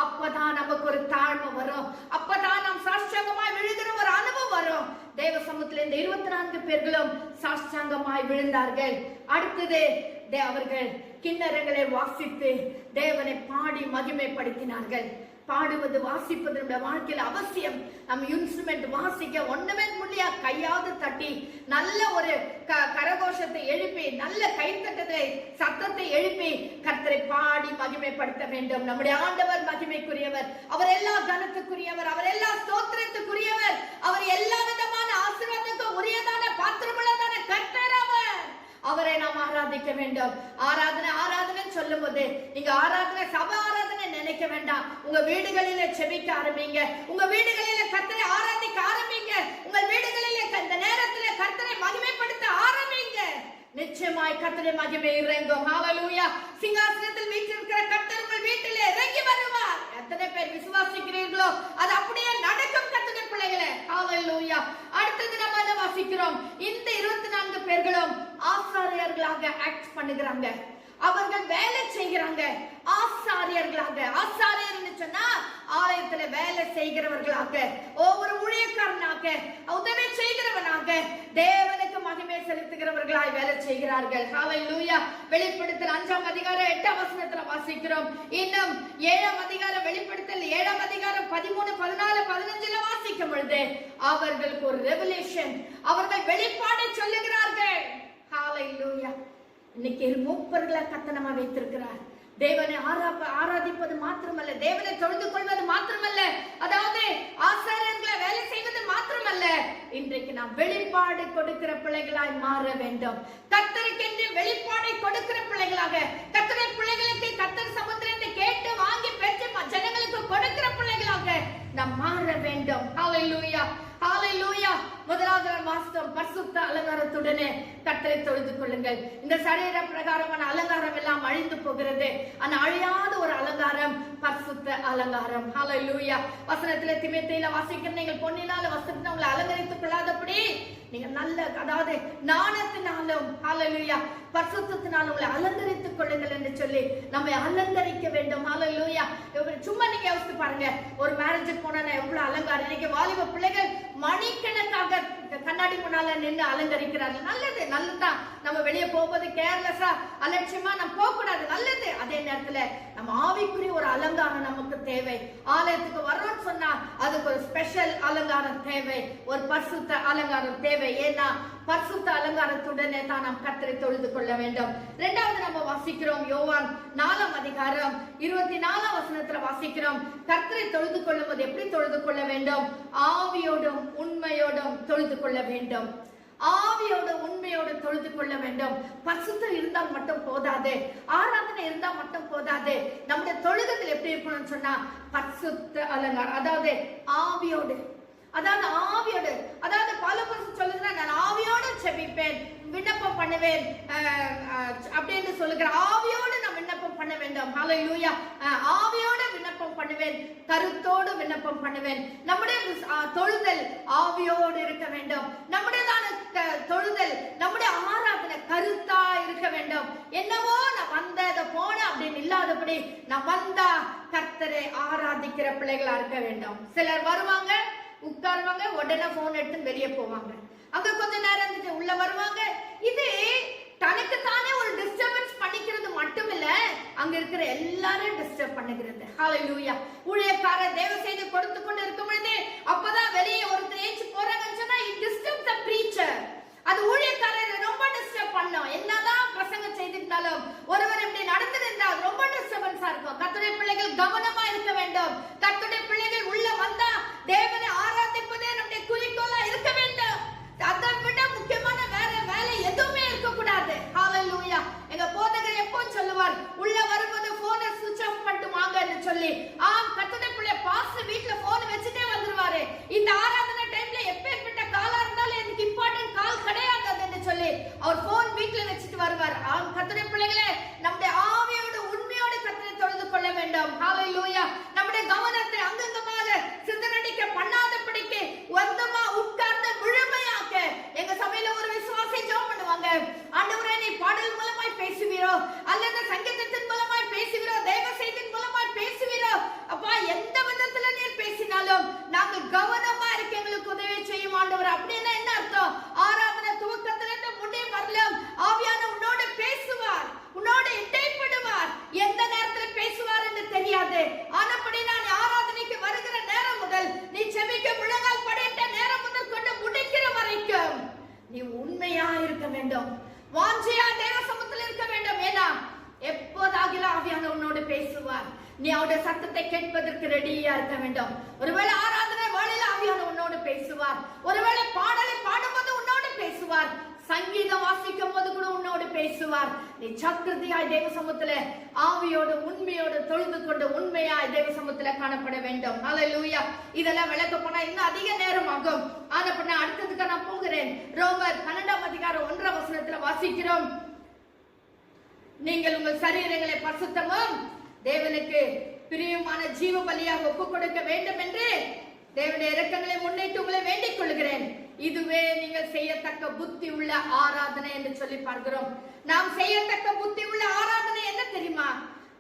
அப்பதான் நமக்கு ஒரு தாழ்வு வரும், அப்பதான் நாம் சாஷ்டாங்கமாய் விழுகிற ஒரு அனுபவம் வரும். தேவ சமூகத்தில் இந்த 24 பேர்களும் சாஷ்டாங்கமாய் விழுந்தார்கள். அடுத்தது அவர்கள் கிண்ணறங்களை வாசித்து தேவனை பாடி மகிமைப்படுத்தினார்கள். பாடுவது வாசிப்பது நம்முடைய வாழ்க்கையில் அவசியம். நம்ம இன்ஸ்ட்ருமெண்ட் வாசிக்க ஒண்ணுமே முடியா கையாவது தட்டி நல்ல ஒரு கரகோஷத்தை எழுப்பி நல்ல கைத்தட்டத்தை சத்தத்தை எழுப்பி கர்த்தரை பாடி மகிமைப்படுத்த வேண்டும். நம்முடைய ஆண்டவர் மகிமைக்குரியவர், அவர் எல்லா கனத்துக்குரியவர், அவர் எல்லா ஸ்தோத்திரத்துக்குரியவர், அவர் எல்லா விதமான ஆசீர்வாதத்துக்கும் உரியதான பாத்திரமுள்ளதான கர்த்தர் அவர். அவரை நாம் ஆராதிக்க வேண்டும். ஆராதனை ஆராதனை சொல்லும் போது நீங்க ஆராதனை சபை ஆராதனை நினைக்க வேண்டாம். உங்க வீடுகளில செபிக்க ஆரம்பிங்க, உங்க வீடுகளில கர்த்தரை ஆராதிக்க ஆரம்பிங்க, உங்க வீடுகளில இந்த நேரத்தில் கர்த்தரை மகிமைப்படுத்த ஆரம்பிங்க. நிச்சயமாய் கர்த்தரை மகிமை இறங்கும். ஹல்லேலூயா. சிங்காசனத்தில் வீற்றிருக்கிற கர்த்தர் உங்கள் வீட்டிலே இறங்கி வருவார். எத்தனை பேர் விசுவாசிக்கிறீர்களோ அது அப்படியே நடக்கும் கர்த்தருடைய பிள்ளைகளே. ஹல்லேலூயா. அடுத்தது நம்ம என்ன வாசிக்கிறோம்? இந்த 24 பேர்களும் ஆசாரியர்களாக ஆக்ட் பண்ணுகிறாங்க. அவர்கள் வேலை செய்கிறாங்க ஆசாரியர்களாக. ஆசாரியர்னு சொன்னா ஆலயத்துல வேலை செய்கிறவர்களாக, ஒவ்வொரு ஊழியக்காரனாக, உதவி செய்கிறவனாக, தேவனுக்கு மகிமை செலுத்துகிறவர்களாய் வேலை செய்கிறார்கள். ஹல்லேலூயா. வெளிப்படுத்தல் 5ஆம் அதிகாரம் 8ஆம் வசனத்துல வாசிக்கிறோம். இன்னும் 7ஆம் அதிகாரம் வெளிப்படுத்தல் 7ஆம் அதிகாரம் 13, 14, 15 வாசிக்கும் பொழுது அவர்களுக்கு ஒரு ரெவலேஷன், அவர்கள் வெளிப்பாடை சொல்லுகிறார்கள். ஹல்லேலூயா. இன்னைக்கு மூப்பர்களை கத்தனமா வைத்திருக்கிறார். தேவனை ஆராதிப்பது மாத்திரமல்ல, தேவனை தொழுது கொள்வது மாத்திரமல்ல, அதாவது ஆசாரியர்களை வேலை செய்வது மாத்திரமல்ல, இன்றைக்கு நாம் வெளிப்பாடு கொடுக்கிற பிள்ளைகளாய் மாற வேண்டும். கர்த்தருக்கென்று வெளிப்பாடை கொடுக்கிற பிள்ளைகளாக, கர்த்தருடைய பிள்ளைகளுக்கு கர்த்தர் சமுத்திரத்தை கேட்டு வாங்கி பெற்று ஜனங்களுக்கு கொடுக்கிற பிள்ளைகளாக நாம் மாற வேண்டும். ஹல்லேலூயா. ஹல்லேலூயா. முதலாவது வாஸ்தவம் பரிசுத்த அலங்காரத்துடனே கர்த்தரை தொழுது கொள்ளுங்கள். இந்த சரீர பிரகாரமான அலங்காரம் எல்லாம் அழிந்து போகிறது. ஆனா அழியாத ஒரு அலங்காரம் பரிசுத்த அலங்காரம். ஹல்லேலூயா. வசனத்திலே தீமோத்தேயுல வாசிக்கிற நீங்கள் பொன்னினால வஸ்திரத்தை உங்களை அலங்கரித்துக் கொள்ளாதபடி நீங்க நல்ல அதாவது நாணத்தினாலும் ஹல்லேலூயா பரிசுத்தத்தினாலும் உங்களை அலங்கரித்துக் கொள்ளுங்கள் என்று சொல்லி நம்மை அலங்கரிக்க வேண்டும். ஹல்லேலூயா. சும்மா நீங்க யோசித்து பாருங்க, ஒரு மேரேஜுக்கு போனா எவ்வளவு அலங்காரம். இன்னைக்கு வாலிப பிள்ளைகள் மணிக்கணக்காக கண்ணாடி முன்னால நின்று அலங்கரிக்கிறார்கள். நல்லது, நல்லதுதான். நம்ம வெளியே போகும்போது கேர்லெஸ்ஸா அலட்சியமா நம்ம போக கூடாது, நல்லது. அதே நேரத்துல நம்ம ஆவிக்குரிய ஒரு அலங்காரம் நமக்கு தேவை. ஆலயத்துக்கு வர்றோம்னு சொன்னா அதுக்கு ஒரு ஸ்பெஷல் அலங்காரம் தேவை, ஒரு பரிசுத்த அலங்காரம் தேவை. ஏன்னா பரிசுத்த அலங்காரத்துடனே தான் நாம் கர்த்தரை தொழுது கொள்ள வேண்டும். இரண்டாவது நம்ம வாசிக்கிறோம் யோவான் 4ஆம் அதிகாரம் 24ஆம் வசனத்துல வாசிக்கிறோம், கர்த்தரை தொழுது கொள்ளும் போது எப்படி தொழுது கொள்ள வேண்டும்? ஆவியோடும் உண்மையோடும் தொழுது கொள்ள வேண்டும். ஆவியோட உண்மையோடு தொழுது கொள்ள வேண்டும். பரிசுத்தம் இருந்தால் மட்டும் போதாது, ஆராதனை இருந்தால் மட்டும் போதாது. நம்முடைய தொழுகத்தில் எப்படி இருக்கணும்னு சொன்னா பரிசுத்த அலங்காரம், அதாவது ஆவியோடு, அதாவது பல பரிசு சொல்லுங்க, நான் ஆவியோடு செபிப்பேன், விண்ணப்பம் பண்ணுவேன் அப்படின்னு சொல்லுகிற ஆவியோடு நான் விண்ணப்பம் பண்ண வேண்டும். ஹல்லேலூயா. ஆவியோடு விண்ணப்பம் பண்ணுவேன், கருத்தோடு விண்ணப்பம் பண்ணுவேன். நம்முடைய தொழுதல் ஆவியோடு இருக்க வேண்டும். நம்முடையதான தொழுதல், நம்முடைய ஆராதனை கருத்தா இருக்க வேண்டும். என்னவோ நான் வந்த போன அப்படின்னு இல்லாதபடி நான் வந்தா கர்த்தரை ஆராதிக்கிற பிள்ளைகளா இருக்க வேண்டும். சிலர் வருவாங்க, உட்காருவாங்க, உடனே போன் எடுத்து வெளியே போவாங்க, அங்க கொஞ்ச நேரம் இருந்துட்டு உள்ள வருவாங்க. இது தனக்கு தானே ஒரு டிஸ்டர்பன்ஸ் பண்ணிக்கிறது மட்டும் இல்ல, அங்க இருக்கிற எல்லாரையும் டிஸ்டர்ப் பண்ணுகிறது. ஹல்லேலூயா. ஊழியக்காரர் தேவ செய்தி கொடுத்து கொண்டு இருக்கும் பொழுது அப்பதான் வெளியே ஒருத்தர் ஏச்சு போறாங்கன்னு சொன்னா இட் டிஸ்டர்ப் தி பிரீச்சர். அது ஊழியக்காரரை ரொம்ப டிஸ்டர்ப் பண்ணும். என்னதான் பிரசங்கம் செய்திருந்தாலும் ஒருவர் இப்படி நடந்திருந்தால் ரொம்ப டிஸ்டர்பன்ஸா இருக்கும். கர்த்தருடைய பிள்ளைகள் கவனமா இருக்க வேண்டும். கர்த்தருடைய பிள்ளைகள் உள்ள வந்தா தேவனை ஆராதிப்பதே நம்முடைய குறிக்கோளா இருக்க வேண்டும். அதை விட முக்கியமான வேற வேலை எதுவுமே இருக்க கூடாது. ஹல்லேலூயா. எங்க போதகர் எப்போ சொல்லுவார், உள்ள வரும்போது போனை சுவிட்ச் ஆஃப் பண்ணிட்டு வாங்கன்னு சொல்லி. கர்த்தருடைய பிள்ளை பாஸ்டர் வீட்ல போன் வச்சுட்டே வந்துருவாரு. இந்த ஆராதனை டைம்ல எப்பேற்பட்ட காலா இருந்தாலும் எனக்கு இம்பார்ட்டன்ட் கால் கிடையாதுன்னு சொல்லி அவர் போன் வீட்ல வச்சுட்டு வருவார். கர்த்தருடைய பிள்ளைகளே, நம்முடைய ஆவியோட உண்மையோட கர்த்தரை தொழுது கொள்ள வேண்டும். ஹல்லேலூயா. நம்முடைய கவனத்தை அங்கங்கமாக சிதறடிக்க பண்ணாதபடிக்கு வந்தமா உட்கார்ந்து முழுமையாக்க. எங்க சபையில ஒரு விசுவாசி ஜெபம் பண்ணுவாங்க, ஆண்டவரே நீ பாடல் மூலமாய் பேசுவீரோ அல்லது சங்கீதத்தின் மூலமாய் பேசுவீரோ, தேவ செய்தியின் மூலமாய் பேசுவீரோ, அப்பா எந்த விதத்துல நீர் பேசினாலும் நாங்கள் கவனமா இருக்க எங்களுக்கு உதவி செய்யும் ஆண்டவர். அப்படின்னா என்ன அர்த்தம்? ஆராதனை துவக்கத்துல இருந்து முடிவு வரலாம் ஆவியான உன்னோடு பேசுவார், உன்னோடு இடைப்படுவார். எந்த நேரத்துல பேசுவார் என்று தெரியாது. ஆனபடி நான் ஆராதனைக்கு வருகிற நேரம் முதல் நீ செபிக்க முழங்கால் படிட்ட நேரம் முதல் கொண்டு முடிக்கிற வரைக்கும் நீ உண்மையா இருக்க வேண்டும், வாஞ்சையா தேவ சமூகத்தில் இருக்க வேண்டும். ஏன்னா எப்போதாகிலும் ஆவியான உன்னோடு பேசுவார். நீ அவருடைய சத்தத்தை கேட்பதற்கு ரெடியா இருக்க வேண்டும். ஒருவேளை ஆராதனை வேளையில ஆவியான உன்னோடு பேசுவார், ஒருவேளை பாடலை பாடும்போது உன்னோடு பேசுவார், சங்கீதம் வாசிக்கும் போது கூட உன்னோடு பேசுவார். நீ சக்கிரதையாய் தேவ சமூகத்துல ஆவியோடு உண்மையோடு தொழுது கொண்டு உண்மையாய் தேவ சமூகத்துல காணப்பட வேண்டும். ஹல்லேலூயா. இதெல்லாம் விளக்க போனா இன்னும் அதிக நேரம் ஆகும். ஆனா அடுத்ததுக்கு நான் போகிறேன். ரோமர் 12ஆம் அதிகாரம் 1ஆம் வசனத்துல வாசிக்கிறோம், நீங்கள் உங்கள் சரீரங்களை பரிசுத்தமும் தேவனுக்கு பிரியமான ஜீவ பலியாக ஒப்புக் கொடுக்க வேண்டும் என்று தேவனுடைய இரக்கங்களை முன்னிட்டு உங்களை வேண்டிக் கொள்கிறேன். இதுவே நீங்கள் செய்யத்தக்க புத்தி உள்ள ஆராதனை என்று சொல்லி பார்க்கிறோம். நாம் செய்யத்தக்க புத்தி உள்ள ஆராதனை என்ன தெரியுமா?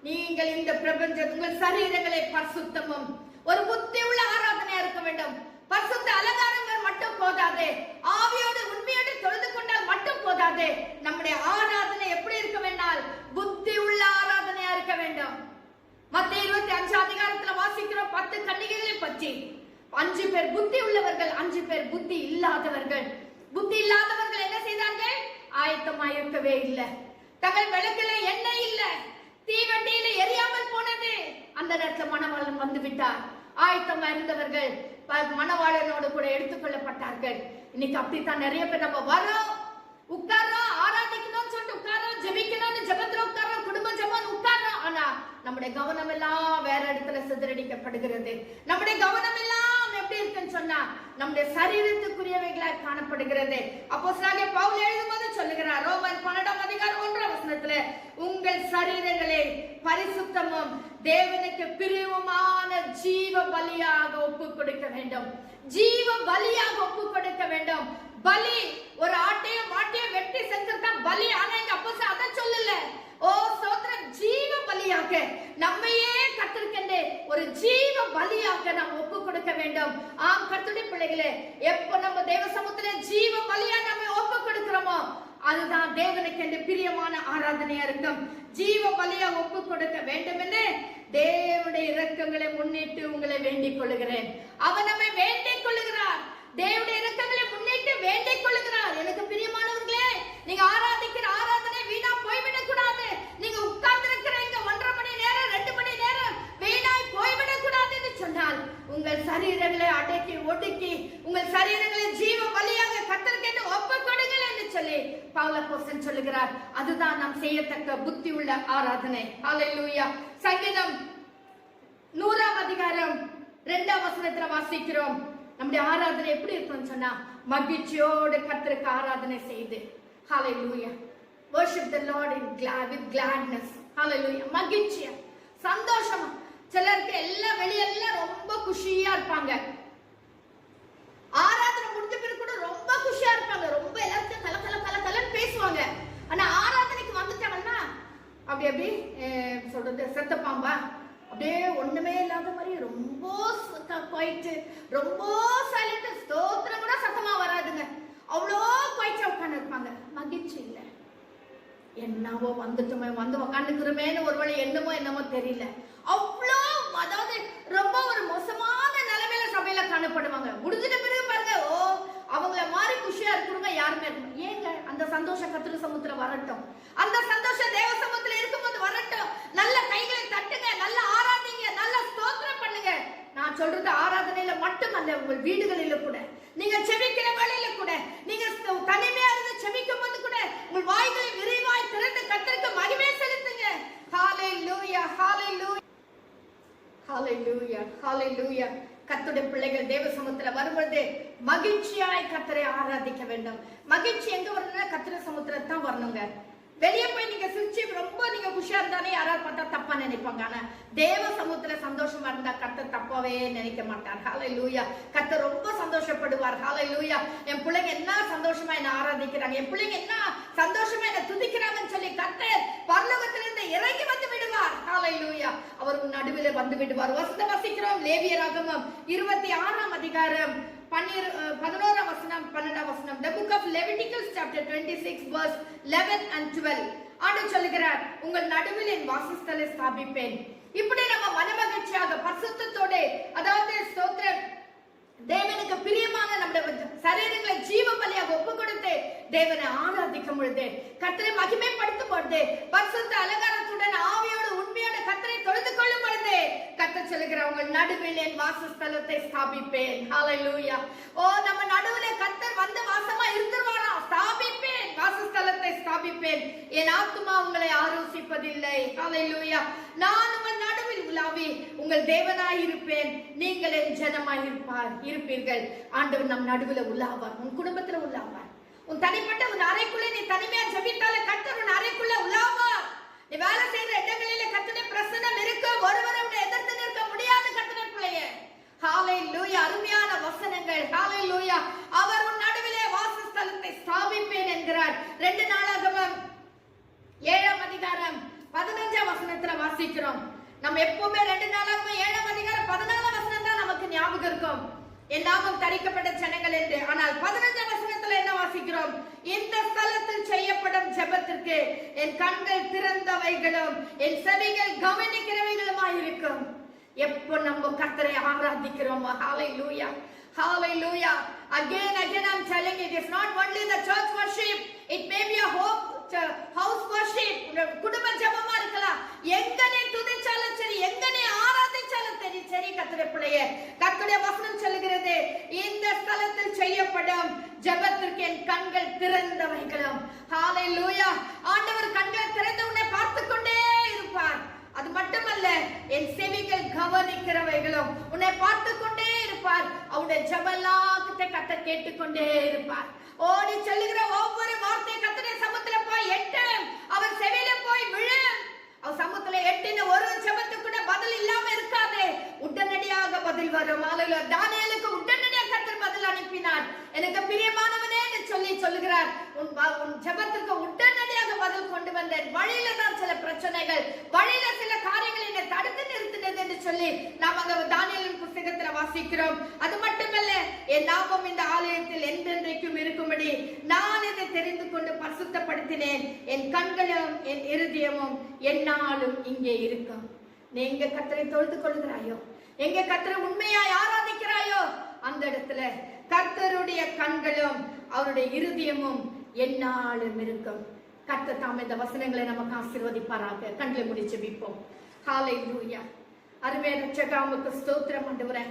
நீங்கள் இந்த பிரபஞ்சம் உங்கள் சரீரங்களை பரிசுத்தமும் ஒரு புத்தி உள்ள ஆராதனையா இருக்க வேண்டும். பரிசுத்த அலங்காரங்கள் மட்டும் போதாது, ஆவியோடு உண்மையோடு தொழுது கொண்டால் மட்டும் போதாது. நம்முடைய ஆராதனை எப்படி இருக்க வேண்டால் புத்தி உள்ள ஆராதனையா இருக்க வேண்டும். மத்தேயு 25 அதிகாரத்துல வாசிக்கிறோம் 10 கன்னிகைகளை பற்றி. 5 பேர் புத்தி உள்ளவர்கள், 5 பேர் புத்தி இல்லாதவர்கள். புத்தி இல்லாதவர்கள் என்ன செய்தார்கள்? ஆயத்தமாய் இருக்கவே இல்லை. தங்கள் விளக்குல எண்ணெய் இல்ல, தீவண்டியில எரியாமல் போனது. அந்த நேரத்தில் மணவாளன் வந்து விட்டார். ஆயத்தமா இருந்தவர்கள் மணவாளனோடு கூட எடுத்துக்கொள்ளப்பட்டார்கள். இன்னைக்கு அப்படித்தான் நிறைய பேர் நம்ம வரோம், உட்கார்றோம், ஆராதிக்கணும்னு சொல்லிட்டு உட்கார்றோம், ஜெபிக்கணும்னு ஜெபத்துல உட்கார்றோம், குடும்ப ஜெபம் உட்கார்றோம். ஆனா நம்முடைய கவனம் எல்லாம் வேற இடத்துல சிதறடிக்கப்படுகிறது. நம்முடைய கவனம் எல்லாம் எப்படி இருக்குன்னு சொன்னா நம்முடைய சரீரத்துக்குரியவைகளாய் காணப்படுகிறது. அப்போஸ்தலனாகிய பவுல் எழுதும்போது சொல்லுகிறார், ரோமர் 12ஆம் அதிகாரம் 1ஆம் வசனத்துல, உங்கள் சரீரங்களை பரிசுத்தமும் தேவனுக்கு பிரியமான ஜீவ பலியாக ஒப்புக் கொடுக்க வேண்டும். ஜீவ பலியாக ஒப்புக் கொடுக்க வேண்டும். பலி ஒரு ஆட்டையும் மாட்டையும் வெட்டி செஞ்சிருக்கா பலி. ஆனா இங்க அப்போஸ்தலன் அதை சொல்லல. ஓ ஸ்தோத்திரம், ஜீவ பலியாக நம்மையே கர்த்தருக்கென்று ஒரு ஜீவ பலியாக நாம் ஒப்பு கொடுக்க வேண்டும். ஆம் கர்த்தருடைய பிள்ளைகளே, எப்ப நம்ம தேவ சமூகத்திலே ஜீவ பலியா நம்ம ஒப்பு கொடுக்கிறோமோ அதுதான் தேவனுக்கு என்று பிரியமான ஆராதனையா இருக்கும். ஜீவ பலியா ஒப்பு கொடுக்க வேண்டும் இரக்கங்களை முன்னிட்டு உங்களை வேண்டிக் கொள்கிறேன். அவர் நம்மை வேண்டிக் கொள்கிறார். தேவனுடைய இரக்கங்களை முன்னிட்டு வேண்டிக் கொள்கிறார். எனக்கு பிரியமானவர்களே, நீங்க ஆராதிக்கிற ஆராதனை வீணா போய்விடக் கூடாது. நீங்க உட்கார்ந்து இருக்கிறீங்க 1.5 மணி நேரம் 2 மணி நேரம் வீணாய் போய்விடக் கூடாது என்று சொன்னால் உங்கள் சரீரங்களை அடக்கி ஒடுக்கி உங்கள் சரீரங்களை ஜீவ பலியாக கர்த்தருக்கு ஒப்புக் கொடுங்கள் என்று சொல்லி பவுல் அப்போஸ்தலன் சொல்லுகிறார். அதுதான் நாம் செய்யத்தக்க புத்தி உள்ள ஆராதனை. ஹல்லேலூயா. சங்கீதம் 100ஆம் அதிகாரம் 2ஆம் வசனத்துல வாசிக்கிறோம். நம்முடைய ஆராதனை எப்படி இருக்கும்னு சொன்னா மகிழ்ச்சியோடு கர்த்தருக்கு ஆராதனை செய்து ஹல்லேலூயா worship the Lord in with gladness. ஹல்லேலூயா. மகிழ்ச்சியா சந்தோஷமா. சிலருக்கு எல்லாம் வெளியெல்லாம் ரொம்ப குஷியா இருப்பாங்க. ஆராதனை முடிஞ்ச பிறகு கூட ரொம்ப குஷியா இருப்பாங்க. ரொம்ப எல்லாத்தையும் கல கல கல கலன்னு பேசுவாங்க. ஆனா ஆராதனைக்கு வந்துட்டாங்கன்னா அப்படி சொல்றது செத்த பாம்பா அப்படியே ஒண்ணுமே இல்லாத மாதிரி ரொம்ப குவைட்டு, ரொம்ப சைலண்ட். ஸ்தோத்திரம் கூட சத்தமா வராதுங்க. அவ்வளோ குவைட்டா உட்காந்து இருப்பாங்க. மகிழ்ச்சி இல்லை. என்னவோ வந்துட்டுமே வந்து உட்காந்துக்கிறோமேன்னு ஒருவேளை என்னமோ தெரியல. அவ்வளோ அதாவது ரொம்ப ஒரு மோசமான நிலைமையில சபையில காணப்படுவாங்க. முடிஞ்சிட்ட பிறகு பாருங்க, ஓ அவங்கள மாதிரி குஷியா இருக்கிறவங்க யாருமே இருக்கணும். ஏங்க அந்த சந்தோஷம் கர்த்தர் சமூகத்துல வரட்டும். அந்த சந்தோஷம் தேவ சமூகத்துல இருக்கும்போது வரட்டும். நல்ல கைகளை தட்டுங்க, நல்ல ஆராதிங்க, நல்ல ஸ்தோத்திரம் பண்ணுங்க. நான் சொல்றது ஆராதனையில மட்டுமல்ல, உங்கள் வீடுகளில கூட, நீங்க செபிக்கிற வேளையில கூட, நீங்க தனிமையா இருந்து செபிக்கும் போது கூட உங்கள் வாய்களை விரிவாய் திறந்து கர்த்தருக்கு மகிமை செலுத்துங்க. ஹல்லேலூயா, ஹல்லேலூயா, ஹல்லேலூயா, ஹல்லேலூயா. கர்த்தருடைய பிள்ளைகள் தேவ சமூகத்துல வரும்போது மகிழ்ச்சியாய் கர்த்தரை ஆராதிக்க வேண்டும். மகிழ்ச்சி எங்க வரணும்னா கர்த்தர் சமூகத்துல தான் வரணுங்க. வெளியே போய் நீங்க சிரிச்சு ரொம்ப நீங்க குஷியா இருந்தானே யாராவது பார்த்தா தப்பா நினைப்பாங்க. ஆனா தேவ சமூகத்துல சந்தோஷமா இருந்தா கர்த்தர் தப்பாவே நினைக்க மாட்டார். ஹல்லேலூயா. கர்த்தர் ரொம்ப சந்தோஷப்படுவார். ஹல்லேலூயா. என் பிள்ளைங்க என்ன சந்தோஷமா என்ன ஆராதிக்கிறாங்க, என் பிள்ளைங்க என்ன சந்தோஷமா என்ன துதிக்கிறாங்கன்னு சொல்லி கர்த்தர் பரலோகத்திலிருந்து இறங்கி வந்து விடுவார். ஹல்லேலூயா. அவர் நடுவில் வந்து விடுவார். வசனம் வாசிக்கிறோம். லேவியராகமம் 26ஆம் அதிகாரம் 11ஆம் வசனம் 12ஆம் வசனம். The book of Leviticus chapter 26 verse 11 and 12. ஆண்டவர் சொல்கிறார், உங்கள் நடுவில் என் வாசஸ்தலை ஸ்தாபிப்பேன். இப்படி நம்ம மனமகிழ்ச்சியாக பரிசுத்தத்தோட, அதாவது ஸ்தோத்திரம், தேவனுக்கு பிரியமான நம்முடைய சரீரங்களை ஜீவ பலியாக ஒப்பு கொடுத்து தேவனை ஆராதிக்கும் பொழுது, கர்த்தரை மகிமைப்படுத்தும் பொழுது, பரிசுத்த அலங்காரத்துடன் ஆவியோடு உண்மையோடு கர்த்தரை தொழுது கொள்ளும் பொழுது கர்த்தர் சொல்லுகிற உங்கள் நடுவில் என் வாசஸ்தலத்தை ஸ்தாபிப்பேன். ஹல்லேலூயா. ஓ நம்ம நடுவில் கர்த்தர் வந்து வாசமா இருந்துருவாரா? ஸ்தாபிப்பேன், வாசஸ்தலத்தை ஸ்தாபிப்பேன். என் ஆத்துமா உங்களை ஆரோசிப்பதில்லை. ஹல்லேலூயா. நான் உங்கள் நடுவில் உலாவி உங்கள் தேவனாய் இருப்பேன், நீங்கள் என் ஜனமாய் இருப்பீர்கள். ஆண்டவர் நம் நடுவில் உலாவார். உன் குடும்பத்துல உலாவார். உன் தனிப்பட்ட உன் அறைக்குள்ள நீ தனிமையா ஜெபித்தாலே கர்த்தர் உன் அறைக்குள்ள உலாவார். நீ வேலை செய்யற இடங்களிலே கர்த்தருடைய பிரசன்னம் இருக்கும். ஒருவரை எதிர்த்து நிற்க முடியாது கர்த்தருடைய பிள்ளையே. ஹல்லேலூயா. அருமையான வசனங்கள். ஹல்லேலூயா. அவர் உன் நடுவிலே வாசஸ்தலத்தை ஸ்தாபிப்பேன் என்கிறார். 2 நாளாகமம் 7ஆம் அதிகாரம் 15ஆம் வசனத்துல வாசிக்கிறோம். நம்ம எப்பவுமே 2 நாளாகமம் 7ஆம் அதிகாரம் 14ஆம் வசனம் தான் நமக்கு ஞாபகம் இருக்கும். என் நாமம் தரிக்கப்பட்ட ஜனங்கள் என்று. ஆனால் 15ஆம் வசனத்துல என்ன வாசிக்கிறோம்? இந்த ஸ்தலத்தில் செய்யப்படும் ஜெபத்திற்கு என் கண்கள் திறந்தவைகளும் என் செவிகள் கவனிக்கிறவைகளுமாய் இருக்கும். எப்போ நம்ம கர்த்தரை ஆராதிக்கிறோம். ஹல்லேலூயா, ஹல்லேலூயா. Again I'm telling you, it is not only the church worship, it may be a house worship. குடும்ப ஜெபமா இருக்கலாம். எங்க நீ துதிச்சாலும் சரி, எங்க நீ ஆராதிச்சாலும் சரி கர்த்தருடைய பிள்ளையே, கர்த்தருடைய வசனம் சொல்லுகிறது, இந்த ஸ்தலத்தில் செய்யப்படும் ஜெபத்திற்கு என் கண்கள் திறந்தவைகளும். ஹல்லேலூயா. ஆண்டவர் கண்கள் திறந்து உன்னை பார்த்து கொண்டே இருப்பார். அது மட்டுமல்ல, என் செவிகள் கவனிக்கிறவைகளும் உன்னை பார்த்து கொண்டே இருப்பார். அவருடைய ஜெபலாகத்தை கர்த்தர் கேட்டுக்கொண்டே இருப்பார். ஓடி சொல்லுகிற ஒவ்வொரு வார்த்தை கர்த்தருடைய சமூகத்துல போய் எட்டும். அவர் செவியில போய் விழும். அவர் சமூகத்துல எட்டின ஒரு ஜெபத்துக்கு கூட பதில் இல்லாம இருக்காது. உடனடியாக பதில் வரும். தானியேலுக்கு உடனடியாக கர்த்தர் பதில் அனுப்பினார். எனக்கு பிரியமானவனே சொல்லி சொல்லுகிறார், உன் ஜெபத்துக்கு உடனடியாக பதில் கொண்டு வந்தேன். வழியில தான் சில பிரச்சனைகள், வழியில சில காரியங்கள் என்னை தடுத்து நிறுத்தினது என்று சொல்லி நாம் அங்க தானியேலின் புத்தகத்துல வாசிக்கிறோம். அது மட்டுமல்ல, என் நாமம் இந்த ஆலயத்தில் என்றென்றைக்கும் இருக்கும்படி நான் இதை தெரிந்து கொண்டு பரிசுத்தப்படுத்தினேன். என் கண்களும் என் இருதயமும் என்னாலும் இங்கே இருக்கும். நீ எங்க கர்த்தரை தொழுது கொள்கிறாயோ, எங்க கர்த்தரை உண்மையாய் ஆராதிக்கிறாயோ, அந்த இடத்துல கர்த்தருடைய கண்களும் அவருடைய இருதயமும் என்னாலும் இருக்கும். கர்த்தர் தாம் இந்த வசனங்களை நமக்கு ஆசீர்வதிப்பாராக. கண்களை மூடி ஜெபிப்போம். ஹல்லேலூயா. அருமையான ரட்சகாவுக்கு ஸ்தோத்திரம் ஆண்டவரே.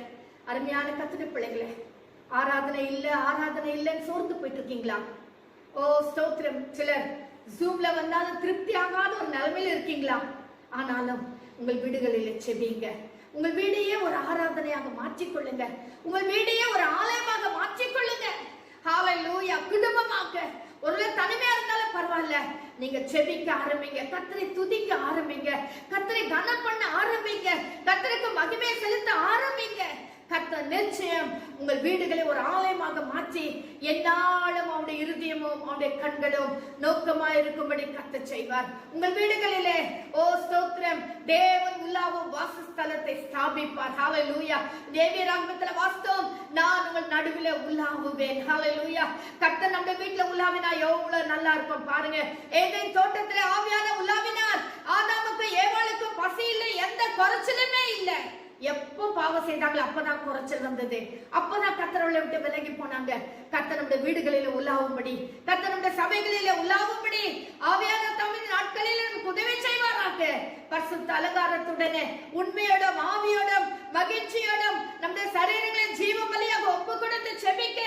அருமையான கர்த்தருடைய பிள்ளைகளே, ஆராதனை இல்லைன்னு சோர்ந்து போயிட்டு இருக்கீங்களா? ஓ ஸ்தோத்திரம். சிலர் ஜூம்ல வந்தாலும் திருப்தி ஆகாத ஒரு நிலைமையில இருக்கீங்களா? ஆனாலும் உங்கள் வீடுகளில் செபிங்க. உங்கள் வீடையே ஒரு ஆராதனையாக மாற்றிக்கொள்ளுங்க. உங்கள் வீடையே ஒரு ஆலயமாக மாற்றிக்கொள்ளுங்க. ஹல்லேலூயா. குடும்பமாக ஒரு தனிமையா இருந்தாலும் பரவாயில்ல, நீங்க செபிக்க ஆரம்பிங்க. கர்த்தரை துதிக்க ஆரம்பிங்க. கர்த்தரை கனம் பண்ண ஆரம்பிங்க. கர்த்தருக்கு மகிமை செலுத்த ஆரம்பிங்க. கர்த்தர் நிச்சயம் உங்கள் வீடுகளை ஒரு ஆலயமாக மாற்றி என்னாலும் அவருடைய இருதயமும் அவருடைய கண்களும் நோக்கமாய் இருக்கும்படி கர்த்தர் செய்வார். உங்கள் வீடுகளிலே ஓ ஸ்தோத்திரம், தேவன் உலாவும் வாசஸ்தலத்தை ஸ்தாபிப்பார். ஹல்லேலூயா. தேவிய ராகத்துல வாஸ்தவம், நான் உங்கள் நடுவில் உலாவுவேன். ஹல்லேலூயா. கர்த்தர் நம்ம வீட்டுல உலாவினா எவ்வளவு நல்லா இருக்கும் பாருங்க. ஏதேன் தோட்டத்திலே ஆவியான உலாவினார். ஆதாமுக்கு ஏவாளுக்கு பசி இல்லை, எந்த குறைச்சலுமே இல்லை. எப்போ பாவம் செய்தாங்களோ அப்பதான் குறைச்சல் வந்தது. அப்பதான் கர்த்தரை விட்டு விலகி போனாங்க. கர்த்தர் நம்முடைய வீடுகளில உலாவும்படி, கர்த்தர் நம்முடைய சபைகளில உலாவும்படி ஆவியான தமிழ் நாட்களில் நமக்கு உதவி செய்வாராக. பரிசுத்த அலங்காரத்துடனே உண்மையோடும் ஆவியோடும் மகிழ்ச்சியோடும் நம்முடைய சரீரங்களை ஜீவ பலியாக ஒப்பு கொடுத்து செபிக்க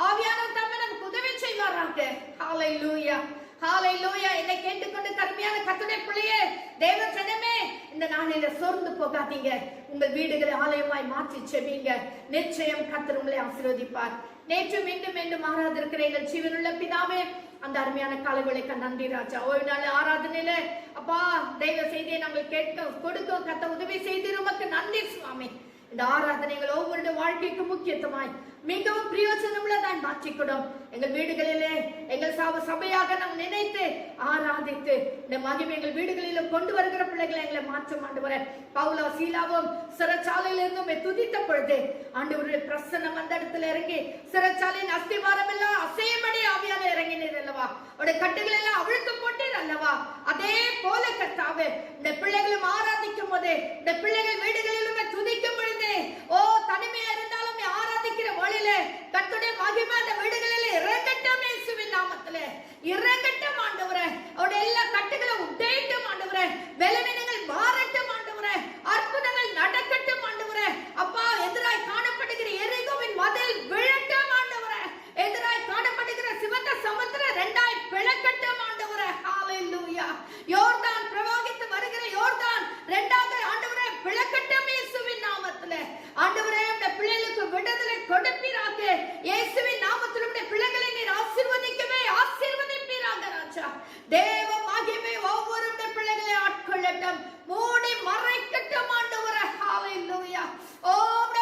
ஆவியான தமிழ் நமக்கு உதவி செய்வாராக. ஹல்லேலூயா. ஹல்லேலூயா. என்னை கேட்டுக்கொண்டு கருமையான கர்த்தருடைய பிள்ளையே, தேவ ஜனமே, இந்த நாளில சோர்ந்து போகாதீங்க. உங்கள் வீடுகளை ஆலயமாய் மாற்றி செபிங்க. நிச்சயம் கர்த்தர் உங்களை ஆசீர்வதிப்பார். நேற்றும் மீண்டும் ஆராதிருக்கிற எங்கள் ஜீவனுள்ள பிதாவே, அந்த அருமையான காலவேளைக்கு நன்றி ராஜா. ஒரு நாள் ஆராதனையில அப்பா தெய்வ செய்தியை நாங்கள் கேட்க கொடுக்க கர்த்தர் உதவி செய்து உமக்கு நன்றி சுவாமி. இந்த ஆராதனைகள் ஒவ்வொரு வாழ்க்கைக்கு முக்கியத்துவமாய் மிகவும் பிரயோஜனமுள்ளதாய் மாற்றிக்கொடும். எங்கள் வீடுகளிலே எங்கள் சபையாக நாம் நினைத்து ஆராதித்து இந்த மகிமை எங்கள் வீடுகளிலும் கொண்டு வருகிற பிள்ளைகளை எங்களை மாற்றம் ஆண்டவரே. பவுலா சீலாவும் சிறைச்சாலையில இருந்தும் துதித்த பொழுது ஆண்டவருடைய பிரசன்னம் அந்த இடத்துல இறங்கி சிறைச்சாலையின் அஸ்திவாரம் எல்லாம் அசையும்படி ஆவியான இறங்கினீர் அல்லவா? அவருடைய கட்டுகள் எல்லாம் அவிழ்த்து போட்டீர் அல்லவா? அதே போல கர்த்தாவே, இந்த பிள்ளைகளும் ஆராதிக்கும் போது, இந்த பிள்ளைகள் வீடுகளிலுமே துதிக்கும் பொழுது, ஓ தனிமையா இருந்தாலும் ஆராதிக்கிற வழியிலே கர்த்தருடைய மகிமை அந்த வீடுகளிலே இறங்கட்டும். இயேசுவின் நாமத்திலே இறங்கட்டும் ஆண்டவரே. அவருடைய எல்லா கட்டுகளும் உடையட்டும் ஆண்டவரே. பலவீனங்கள் மாறட்டும் ஆண்டவரே. அற்புதங்கள் நடக்கட்டும் ஆண்டவரே. அப்பா, எதிராய் காணப்படுகிற எரிகோவின் மதில் விழட்டும் ஆண்டவரே. எதிராய் காணப்படுகிற சிவந்த சமுத்திரம் இரண்டாய் பிளக்கட்டும் ஆண்டவரே. ஹல்லேலூயா. யோர்தான் பிரவாகித்து வருகிற யோர்தான் இரண்டாக ஆண்டவரே பிளக்கட்டும் இயேசுவின் நாமத்திலே. ஆண்டவரே, இந்த பிள்ளைகளுக்கு விடுதலை கொடுப்பீராக. இயேசுவின் நாமத்தில் உடைய பிள்ளைகளை நீர் ஆசீர்வதிப்பீராக ராஜா. தேவ மகிமை ஒவ்வொரு பிள்ளைகளை ஆட்கொள்ளட்டும், மூடி மறைக்கட்டும் ஆண்டவரே. ஹல்லேலூயா. ஓ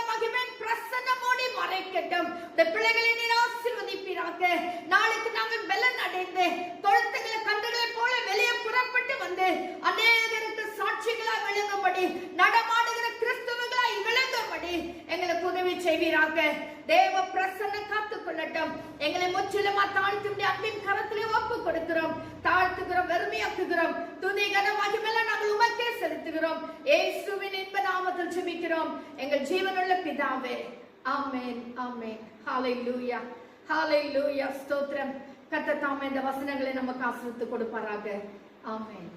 மகிமை பிரசன்னம் மூடி மறைக்கட்டும். இந்த பிள்ளைகளை நீர் ஆசீர்வதிப்பீராக. நாளுக்கு நாங்கள் பலன் அடைந்து தொழுத்துகளை கன்றுகளை போல வெளியே புறப்பட்டு வந்து அநேகருக்கு சாட்சிகளாய் விளங்கும்படி, நடமாடுகிற கிறிஸ்துவங்களாய் விளங்கும்படி எங்களுக்கு உதவி செய்வீராக. தேவ பிரசன்னம் காத்துக் கொள்ளட்டும். எங்களை முற்றிலுமா தாழ்த்தி அன்பின் கரத்திலே ஒப்பு கொடுக்கிறோம், தாழ்த்துகிறோம், வெறுமையாக்குகிறோம். துதி கன மகிமை நாங்கள் உமக்கே செலுத்துகிறோம். இயேசுவின் இன்ப நாமத்தில் ஜெபிக்கிறோம் எங்கள் ஜீவனுள்ள பிதாவே. ஆமென், ஆமென். ஹல்லேலூயா, ஹல்லேலூயா. ஸ்தோத்திரம். கர்த்தர் தாமே இந்த வசனங்களை நமக்கு ஆசீர்வதித்து கொடுப்பாராக. ஆமென்.